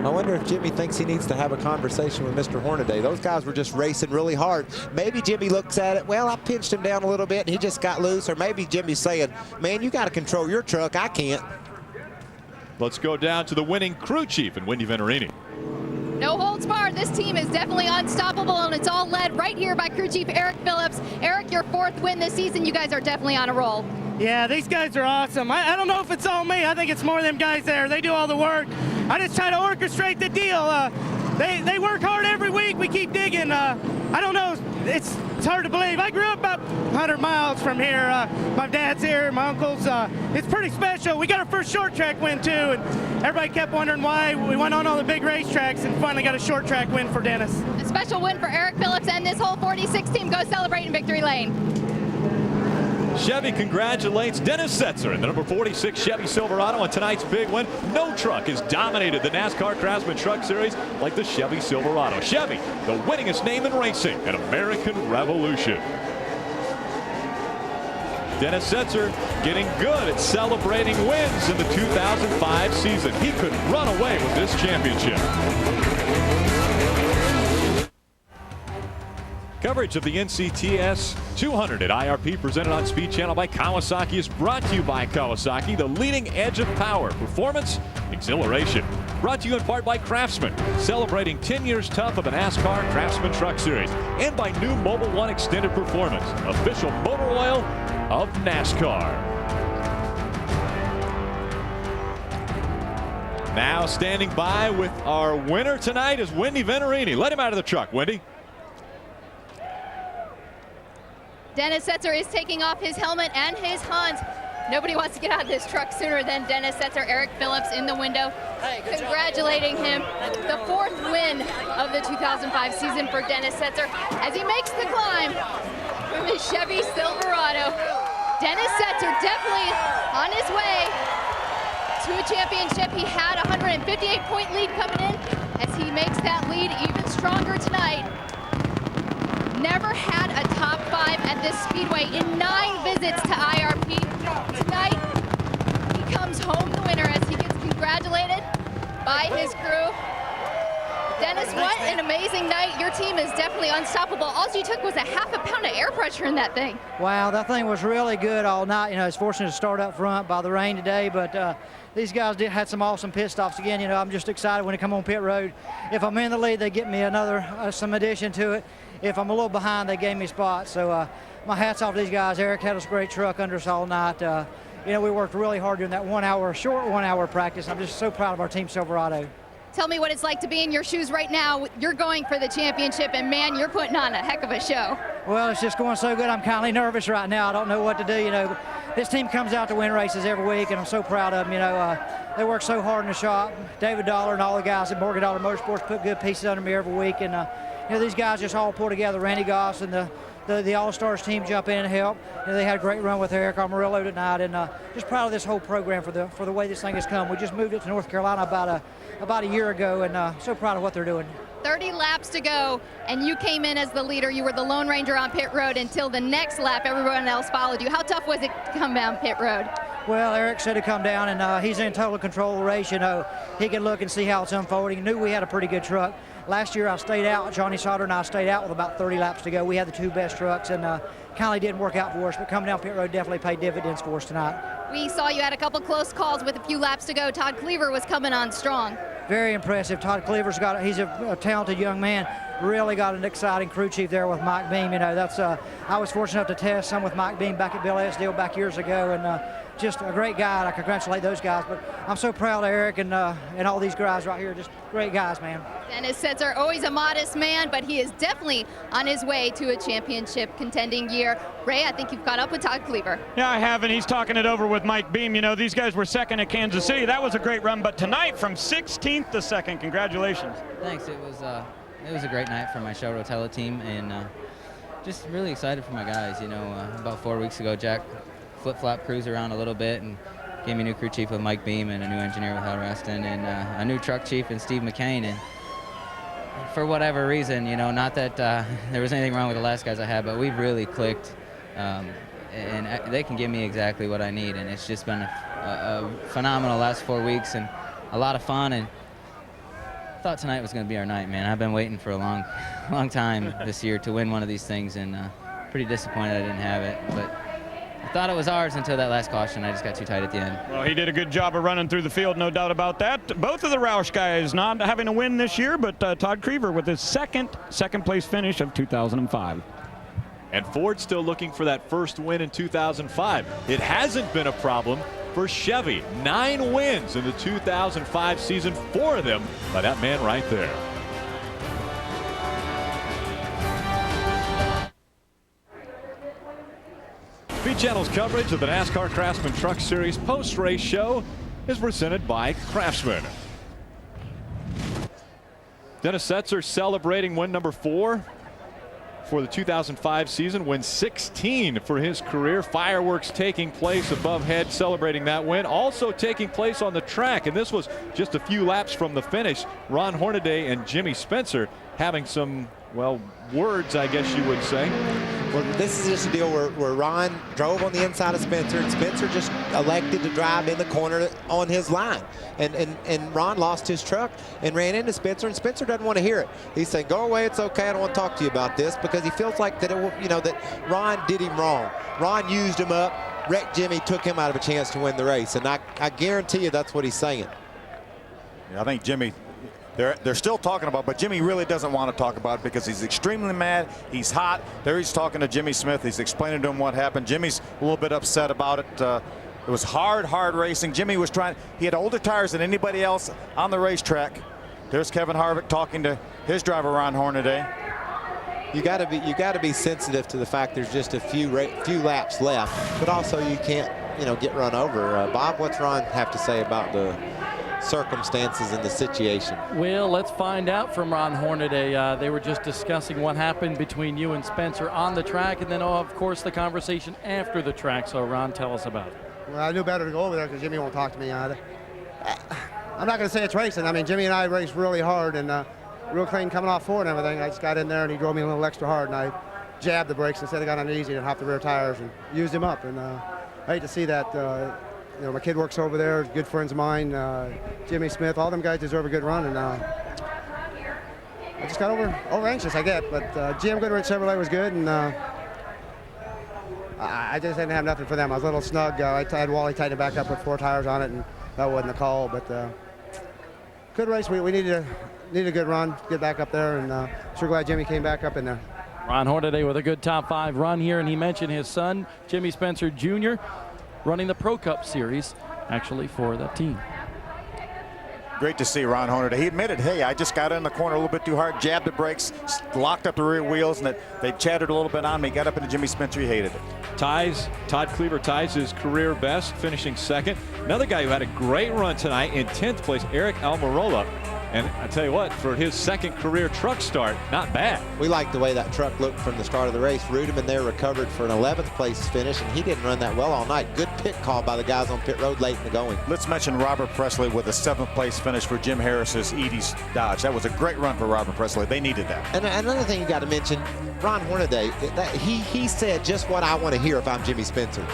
I wonder if Jimmy thinks he needs to have a conversation with Mr. Hornaday. Those guys were just racing really hard. Maybe Jimmy looks at it, well, I pinched him down a little bit and he just got loose. Or maybe Jimmy's saying, man, you got to control your truck. I can't. Let's go down to the winning crew chief and Wendy Venerini. No holds barred. This team is definitely unstoppable, and it's all led right here by crew chief Eric Phillips. Eric, your 4th win this season. You guys are definitely on a roll. Yeah, these guys are awesome. I don't know if it's all me. I think it's more of them guys there. They do all the work. I just try to orchestrate the deal. They work hard every week. We keep digging. I don't know. It's hard to believe. I grew up about 100 miles from here. My dad's here, my uncle's. It's pretty special. We got our first short track win too, and everybody kept wondering why. We went on all the big racetracks and finally got a short track win for Dennis. A special win for Eric Phillips and this whole 46 team. Go celebrate in victory lane. Chevy congratulates Dennis Setzer in the number 46 Chevy Silverado on tonight's big win. No truck has dominated the NASCAR Craftsman Truck Series like the Chevy Silverado. Chevy, the winningest name in racing, an American Revolution. Dennis Setzer getting good at celebrating wins in the 2005 season. He could run away with this championship. Coverage of the NCTS 200 at IRP, presented on Speed Channel by Kawasaki, is brought to you by Kawasaki, the leading edge of power, performance, exhilaration. Brought to you in part by Craftsman, celebrating 10 years tough of the NASCAR Craftsman Truck Series, and by new Mobil 1 Extended Performance, official motor oil of NASCAR. Now standing by with our winner tonight is Wendy Venerini. Let him out of the truck, Wendy. Dennis Setzer is taking off his helmet and his Hans. Nobody wants to get out of this truck sooner than Dennis Setzer. Eric Phillips in the window, congratulating him. The 4th win of the 2005 season for Dennis Setzer as he makes the climb from his Chevy Silverado. Dennis Setzer definitely on his way to a championship. He had a 158-point lead coming in as he makes that lead even stronger tonight. Never had a top 5 at this speedway in 9 visits to IRP. Tonight, he comes home the winner as he gets congratulated by his crew. Dennis, what an amazing night. Your team is definitely unstoppable. All you took was a half a pound of air pressure in that thing. Wow, that thing was really good all night. You know, I was fortunate to start up front by the rain today, but these guys had some awesome pit stops again. You know, I'm just excited when they come on pit road. If I'm in the lead, they get me another, some addition to it. If I'm a little behind, they gave me spots. So my hat's off to these guys. Eric had a great truck under us all night. You know, we worked really hard during that short 1 hour practice. I'm just so proud of our team Silverado. Tell me what it's like to be in your shoes right now. You're going for the championship, and man, you're putting on a heck of a show. Well, it's just going so good. I'm kind of nervous right now. I don't know what to do. You know, this team comes out to win races every week, and I'm so proud of them. You know, they work so hard in the shop. David Dollar and all the guys at Morgan Dollar Motorsports put good pieces under me every week, and you know, these guys just all pull together. Randy Goss and the All-Stars team jump in and help. You know, they had a great run with Eric Amarillo tonight, and just proud of this whole program for the way this thing has come. We just moved it to North Carolina about a year ago, and so proud of what they're doing. 30 laps to go, and you came in as the leader. You were the Lone Ranger on pit road until the next lap. Everyone else followed you. How tough was it to come down pit road? Well, Eric said to come down, and he's in total control of the race. You know, he can look and see how it's unfolding. He knew we had a pretty good truck. Last year I stayed out, Johnny Sauter and I stayed out with about 30 laps to go. We had the 2 best trucks, and kind of didn't work out for us, but coming down pit road definitely paid dividends for us tonight. We saw you had a couple close calls with a few laps to go. Todd Cleaver was coming on strong. Very impressive. Todd Cleaver's he's a talented young man. Really got an exciting crew chief there with Mike Beam. You know, that's I was fortunate enough to test some with Mike Beam back at Bill Esdale back years ago, and just a great guy, and I congratulate those guys. But I'm so proud of Eric and all these guys right here. Just great guys, man. Dennis Setzer, always a modest man, but he is definitely on his way to a championship contending year. Ray, I think you've caught up with Todd Cleaver. Yeah, I have, and he's talking it over with Mike Beam. You know, these guys were second at Kansas City. That was a great run, but tonight from 16th to 2nd, congratulations. Thanks. It was a great night for my show Rotella team, and just really excited for my guys. You know, about 4 weeks ago, Jack flip-flop crews around a little bit and gave me a new crew chief with Mike Beam and a new engineer with Hal Reston and a new truck chief and Steve McCain. And for whatever reason, you know, not that there was anything wrong with the last guys I had, but we've really clicked, and they can give me exactly what I need. And it's just been a phenomenal last 4 weeks and a lot of fun. And I thought tonight was going to be our night, man. I've been waiting for a long time this year to win one of these things, and pretty disappointed I didn't have it. But I thought it was ours until that last caution. I just got too tight at the end. Well, he did a good job of running through the field, no doubt about that. Both of the Roush guys not having a win this year, but Todd Cleaver with his second place finish of 2005. And Ford still looking for that first win in 2005. It hasn't been a problem for Chevy. 9 wins in the 2005 season, 4 of them by that man right there. Speed Channel's coverage of the NASCAR Craftsman Truck Series post-race show is presented by Craftsman. Dennis Setzer celebrating win number 4 for the 2005 season, win 16 for his career. Fireworks taking place above head celebrating that win. Also taking place on the track, and this was just a few laps from the finish. Ron Hornaday and Jimmy Spencer having some, well, words, I guess you would say. Well, this is just a deal where Ron drove on the inside of Spencer, and Spencer just elected to drive in the corner on his line. And Ron lost his truck and ran into Spencer, and Spencer doesn't want to hear it. He's saying, "Go away, it's okay, I don't want to talk to you about this," because he feels like that that Ron did him wrong. Ron used him up, wrecked Jimmy, took him out of a chance to win the race, and I guarantee you that's what he's saying. Yeah, I think Jimmy, they're still talking about, but Jimmy really doesn't want to talk about it because he's extremely mad. He's hot. There he's talking to Jimmy Smith. He's explaining to him what happened. Jimmy's a little bit upset about it. It was hard racing. Jimmy was he had older tires than anybody else on the racetrack. There's Kevin Harvick talking to his driver, Ron Hornaday. You got to be sensitive to the fact there's just a few laps left, but also you can't, get run over. Bob, what's Ron have to say about the circumstances and the situation? Well, let's find out from Ron Hornaday. They were just discussing what happened between you and Spencer on the track, and then, of course, the conversation after the track. So, Ron, tell us about it. Well, I knew better to go over there because Jimmy won't talk to me either. I'm not going to say it's racing. I mean, Jimmy and I raced really hard and real clean coming off forward and everything. I just got in there and he drove me a little extra hard, and I jabbed the brakes instead of got on easy and hopped the rear tires and used him up. And I hate to see that. My kid works over there, good friends of mine, Jimmy Smith, all them guys deserve a good run. And I just got over anxious, I get. But GM Goodwrench Chevrolet was good, and I just didn't have nothing for them. I was a little snug. I had Wally tighten it back up, put 4 tires on it, and that wasn't a call. But good race. We needed a good run, get back up there, and sure glad Jimmy came back up in there. Ron Hornaday with a good top 5 run here, and he mentioned his son, Jimmy Spencer Jr., running the Pro Cup Series, actually, for that team. Great to see Ron Hornaday. He admitted, hey, I just got in the corner a little bit too hard, jabbed the brakes, locked up the rear wheels, and they chattered a little bit on me. Got up into Jimmy Spencer. He hated it. Todd Cleaver ties his career best, finishing second. Another guy who had a great run tonight in 10th place, Eric Almirola. And I tell you what, for his second career truck start, not bad. We liked the way that truck looked from the start of the race. Rudem in there recovered for an 11th place finish, and he didn't run that well all night. Good pit call by the guys on pit road late in the going. Let's mention Robert Presley with a 7th place finish for Jim Harris's Edie's Dodge. That was a great run for Robert Presley. They needed that. And another thing you got to mention, Ron Hornaday, he said just what I want to hear if I'm Jimmy Spencer.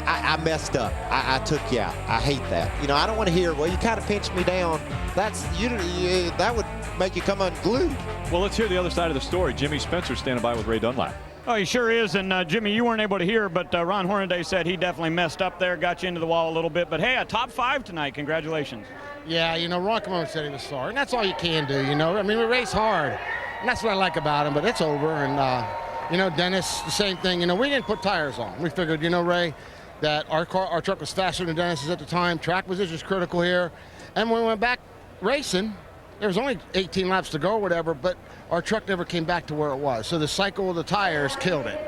I messed up. I took you out. I hate that. I don't want to hear, well, you kind of pinched me down. That would make you come unglued. Well, let's hear the other side of the story. Jimmy Spencer standing by with Ray Dunlap. Oh, he sure is. And Jimmy, you weren't able to hear, but Ron Hornaday said he definitely messed up there, got you into the wall a little bit. But hey, a top 5 tonight. Congratulations. Yeah, Ron Clermont said he was sorry, and that's all you can do. I mean, we race hard, and that's what I like about him. But it's over, and Dennis, the same thing. We didn't put tires on. We figured, Ray, that our truck was faster than Dennis's at the time. Track position is critical here, and when we went back racing, there was only 18 laps to go or whatever, but our truck never came back to where it was. So the cycle of the tires killed it.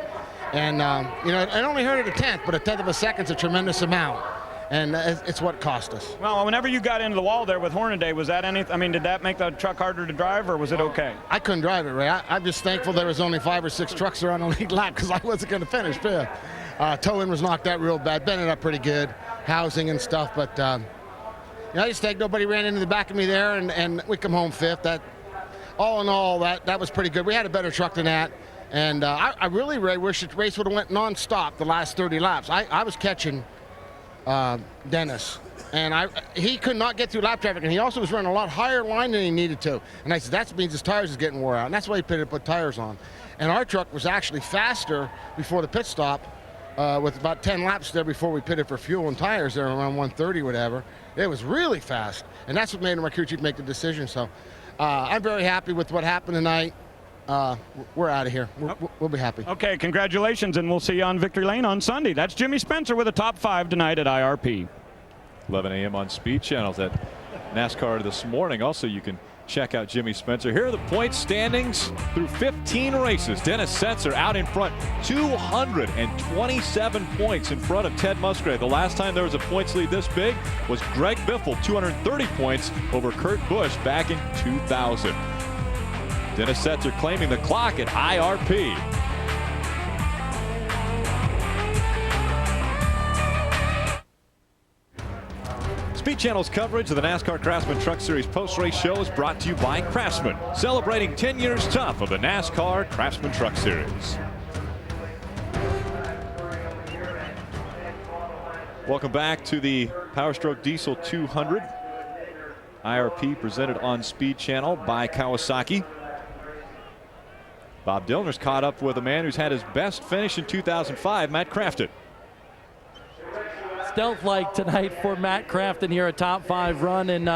And, it only hurt at a 10th, but a 10th of a second's a tremendous amount. And it's what cost us. Well, whenever you got into the wall there with Hornaday, was that did that make the truck harder to drive, or was it okay? I couldn't drive it, Ray. I'm just thankful there was only 5 or 6 trucks around the lead lap because I wasn't going to finish 5th. Towing was knocked out real bad. Bending up pretty good, housing and stuff, but I just think nobody ran into the back of me there, and we come home 5th. That, all in all, that was pretty good. We had a better truck than that, and I really, Ray, wish the race would have went nonstop the last 30 laps. I was catching Dennis, and he could not get through lap traffic, and he also was running a lot higher line than he needed to. And I said, that means his tires is getting wore out, and that's why he put tires on. And our truck was actually faster before the pit stop, with about 10 laps there before we pitted for fuel and tires there around 130, whatever. It was really fast, and that's what made my crew chief make the decision. So I'm very happy with what happened tonight. We're out of here. We'll be happy. Okay, congratulations, and we'll see you on Victory Lane on Sunday. That's Jimmy Spencer with a top 5 tonight at IRP. 11 a.m. on Speed Channels at NASCAR this morning. Also, you can check out Jimmy Spencer. Here are the point standings through 15 races. Dennis Setzer out in front, 227 points in front of Ted Musgrave. The last time there was a points lead this big was Greg Biffle, 230 points over Kurt Busch back in 2000. Dennis Setzer claiming the clock at IRP. Speed Channel's coverage of the NASCAR Craftsman Truck Series post-race show is brought to you by Craftsman, celebrating 10 years tough of the NASCAR Craftsman Truck Series. Welcome back to the Power Stroke Diesel 200. IRP presented on Speed Channel by Kawasaki. Bob Dillner's caught up with a man who's had his best finish in 2005, Matt Crafton. Stealth-like tonight for Matt Crafton here, a top 5 run. And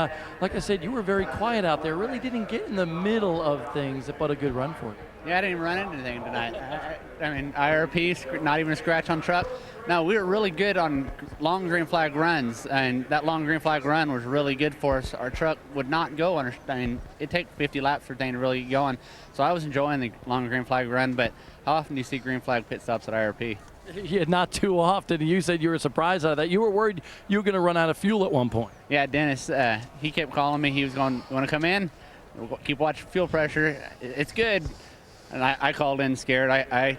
like I said, you were very quiet out there. Really didn't get in the middle of things, but a good run for you. Yeah, I didn't even run into anything tonight. I mean, IRP, not even a scratch on truck. No, we were really good on long green flag runs, and that long green flag run was really good for us. Our truck would not go under. I mean, it'd take 50 laps for the thing to really get going. So I was enjoying the long green flag run, but how often do you see green flag pit stops at IRP? Yeah, not too often. You said you were surprised at that. You were worried you were going to run out of fuel at one point. Yeah, Dennis, he kept calling me. He was going, "You want to come in? Keep watching fuel pressure. It's good." And I called in scared. I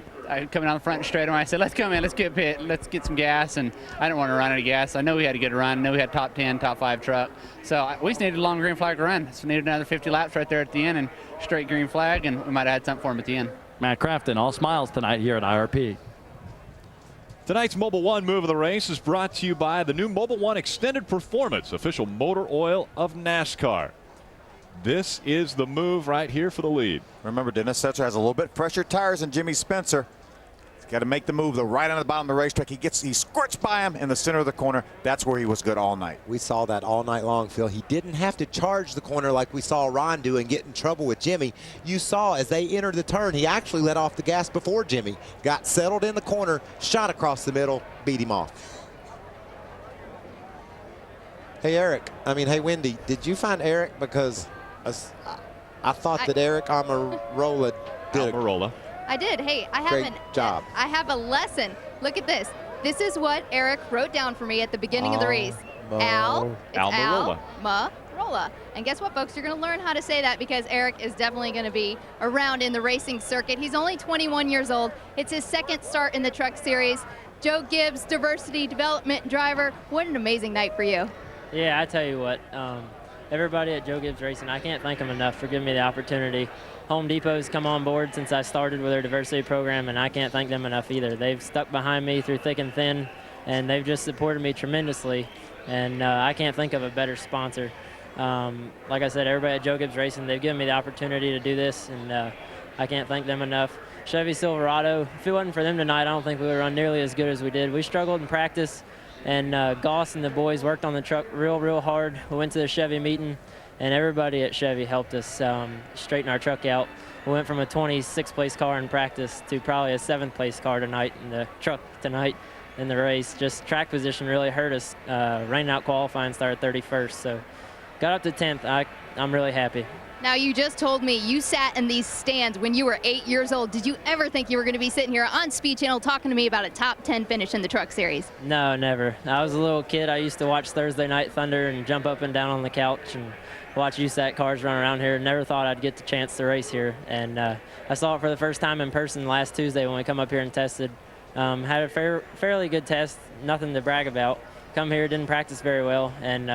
coming down the front straight and I said, "Let's come in, let's get pit, let's get some gas." And I didn't want to run out of gas. I know we had a good run. I know we had top 10, top 5 truck. So we just needed a long green flag run. So we needed another 50 laps right there at the end and straight green flag, and we might have had something for him at the end. Matt Crafton, all smiles tonight here at IRP. Tonight's Mobil 1 move of the race is brought to you by the new Mobil 1 Extended Performance, official motor oil of NASCAR. This is the move right here for the lead. Remember, Dennis Setzer has a little bit fresher tires than Jimmy Spencer. He's got to make the move, though, right on the bottom of the racetrack. He squirts by him in the center of the corner. That's where he was good all night. We saw that all night long, Phil. He didn't have to charge the corner like we saw Ron do and get in trouble with Jimmy. You saw as they entered the turn, he actually let off the gas before Jimmy. Got settled in the corner, shot across the middle, beat him off. Hey, hey, Wendy, did you find Eric? Because I thought that Eric Almirola did. I did. Hey, Great job. I have a lesson. Look at this. This is what Eric wrote down for me at the beginning of the race. Almirola. And guess what, folks? You're going to learn how to say that because Eric is definitely going to be around in the racing circuit. He's only 21 years old. It's his second start in the Truck Series. Joe Gibbs, diversity development driver. What an amazing night for you. Yeah, I tell you what. Everybody at Joe Gibbs Racing, I can't thank them enough for giving me the opportunity. Home Depot's come on board since I started with their diversity program, and I can't thank them enough either. They've stuck behind me through thick and thin, and they've just supported me tremendously, and I can't think of a better sponsor. Like I said, everybody at Joe Gibbs Racing, they've given me the opportunity to do this, and I can't thank them enough. Chevy Silverado, if it wasn't for them tonight, I don't think we would run nearly as good as we did. We struggled in practice. And Goss and the boys worked on the truck real hard. We went to the Chevy meeting, and everybody at Chevy helped us straighten our truck out. We went from a 26th place car in practice to probably a 7th place car tonight in the truck tonight in the race. Just track position really hurt us. Rained out qualifying, started 31st, so got up to 10th. I'm really happy. Now, you just told me you sat in these stands when you were 8 years old. Did you ever think you were going to be sitting here on Speed Channel talking to me about a top 10 finish in the Truck Series? No, never. I was a little kid. I used to watch Thursday Night Thunder and jump up and down on the couch and watch USAC cars run around here. Never thought I'd get the chance to race here. And I saw it for the first time in person last Tuesday when we come up here and tested. Had a fairly good test, nothing to brag about. Come here, didn't practice very well, and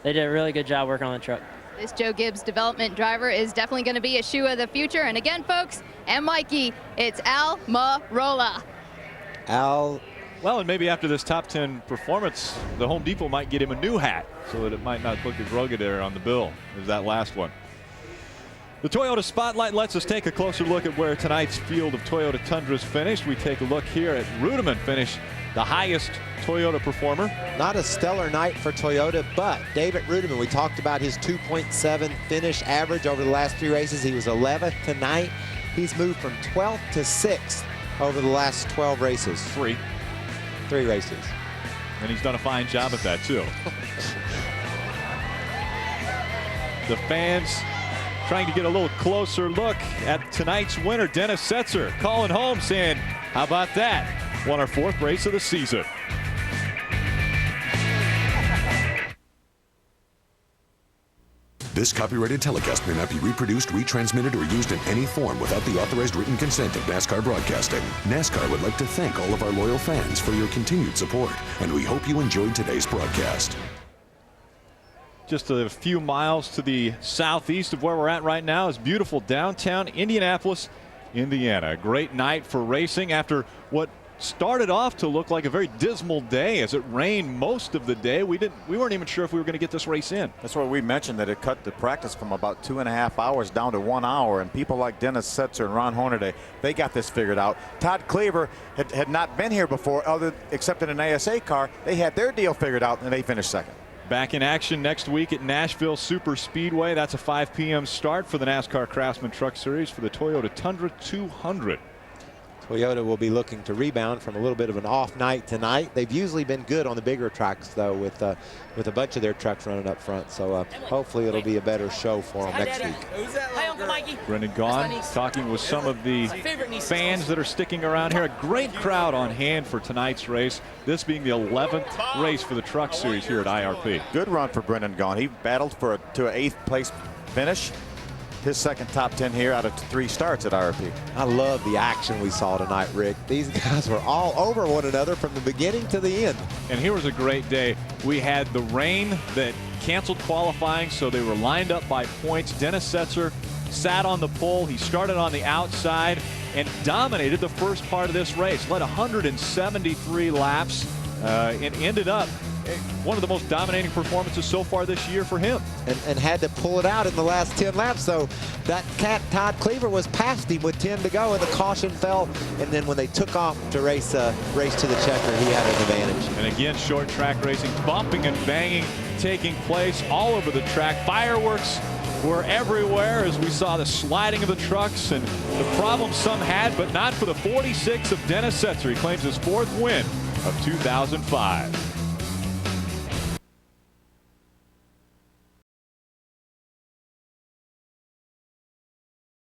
they did a really good job working on the truck. This Joe Gibbs development driver is definitely going to be a shoe of the future. And again, folks, and Mikey, it's Almirola. Well, and maybe after this top 10 performance, the Home Depot might get him a new hat so that it might not look as rugged there on the bill as that last one. The Toyota Spotlight lets us take a closer look at where tonight's field of Toyota Tundras finished. We take a look here at Ruderman finish, the highest Toyota performer. Not a stellar night for Toyota, but David Ruderman, we talked about his 2.7 finish average over the last 3 races. He was 11th tonight. He's moved from 12th to 6th over the last 12 races. 3 races. And he's done a fine job at that, too. The fans trying to get a little closer look at tonight's winner, Dennis Setzer, calling home saying, how about that? Won our 4th race of the season. This copyrighted telecast may not be reproduced, retransmitted, or used in any form without the authorized written consent of NASCAR Broadcasting. NASCAR would like to thank all of our loyal fans for your continued support, and we hope you enjoyed today's broadcast. Just a few miles to the southeast of where we're at right now is beautiful downtown Indianapolis, Indiana. A great night for racing after what started off to look like a very dismal day as it rained most of the day. We weren't even sure if we were going to get this race in. That's why we mentioned that it cut the practice from about 2.5 hours down to 1 hour, and people like Dennis Setzer and Ron Hornaday, they got this figured out. Todd Cleaver had not been here before except in an ASA car. They had their deal figured out and they finished second. Back in action next week at Nashville Super Speedway. That's a 5 p.m. start for the NASCAR Craftsman Truck Series for the Toyota Tundra 200. Toyota will be looking to rebound from a little bit of an off night tonight. They've usually been good on the bigger tracks, though, with a bunch of their trucks running up front. So hopefully it'll be a better show for them next week. Hi, Uncle Mikey. Brendan Gaughan talking with some of the fans that are sticking around here. A great crowd on hand for tonight's race. This being the 11th race for the Truck Series here at IRP. Good run for Brendan Gaughan. He battled to an 8th place finish. His second top 10 here out of 3 starts at IRP. I love the action we saw tonight, Rick. These guys were all over one another from the beginning to the end. And here was a great day. We had the rain that canceled qualifying, so they were lined up by points. Dennis Setzer sat on the pole. He started on the outside and dominated the first part of this race. Led 173 laps and ended up one of the most dominating performances so far this year for him. And had to pull it out in the last 10 laps. So that cat Todd Cleaver was past him with 10 to go, and the caution fell. And then when they took off to race to the checker, he had an advantage. And again, short track racing, bumping and banging taking place all over the track. Fireworks were everywhere as we saw the sliding of the trucks and the problems some had, but not for the 46 of Dennis Setzer. He claims his 4th win of 2005.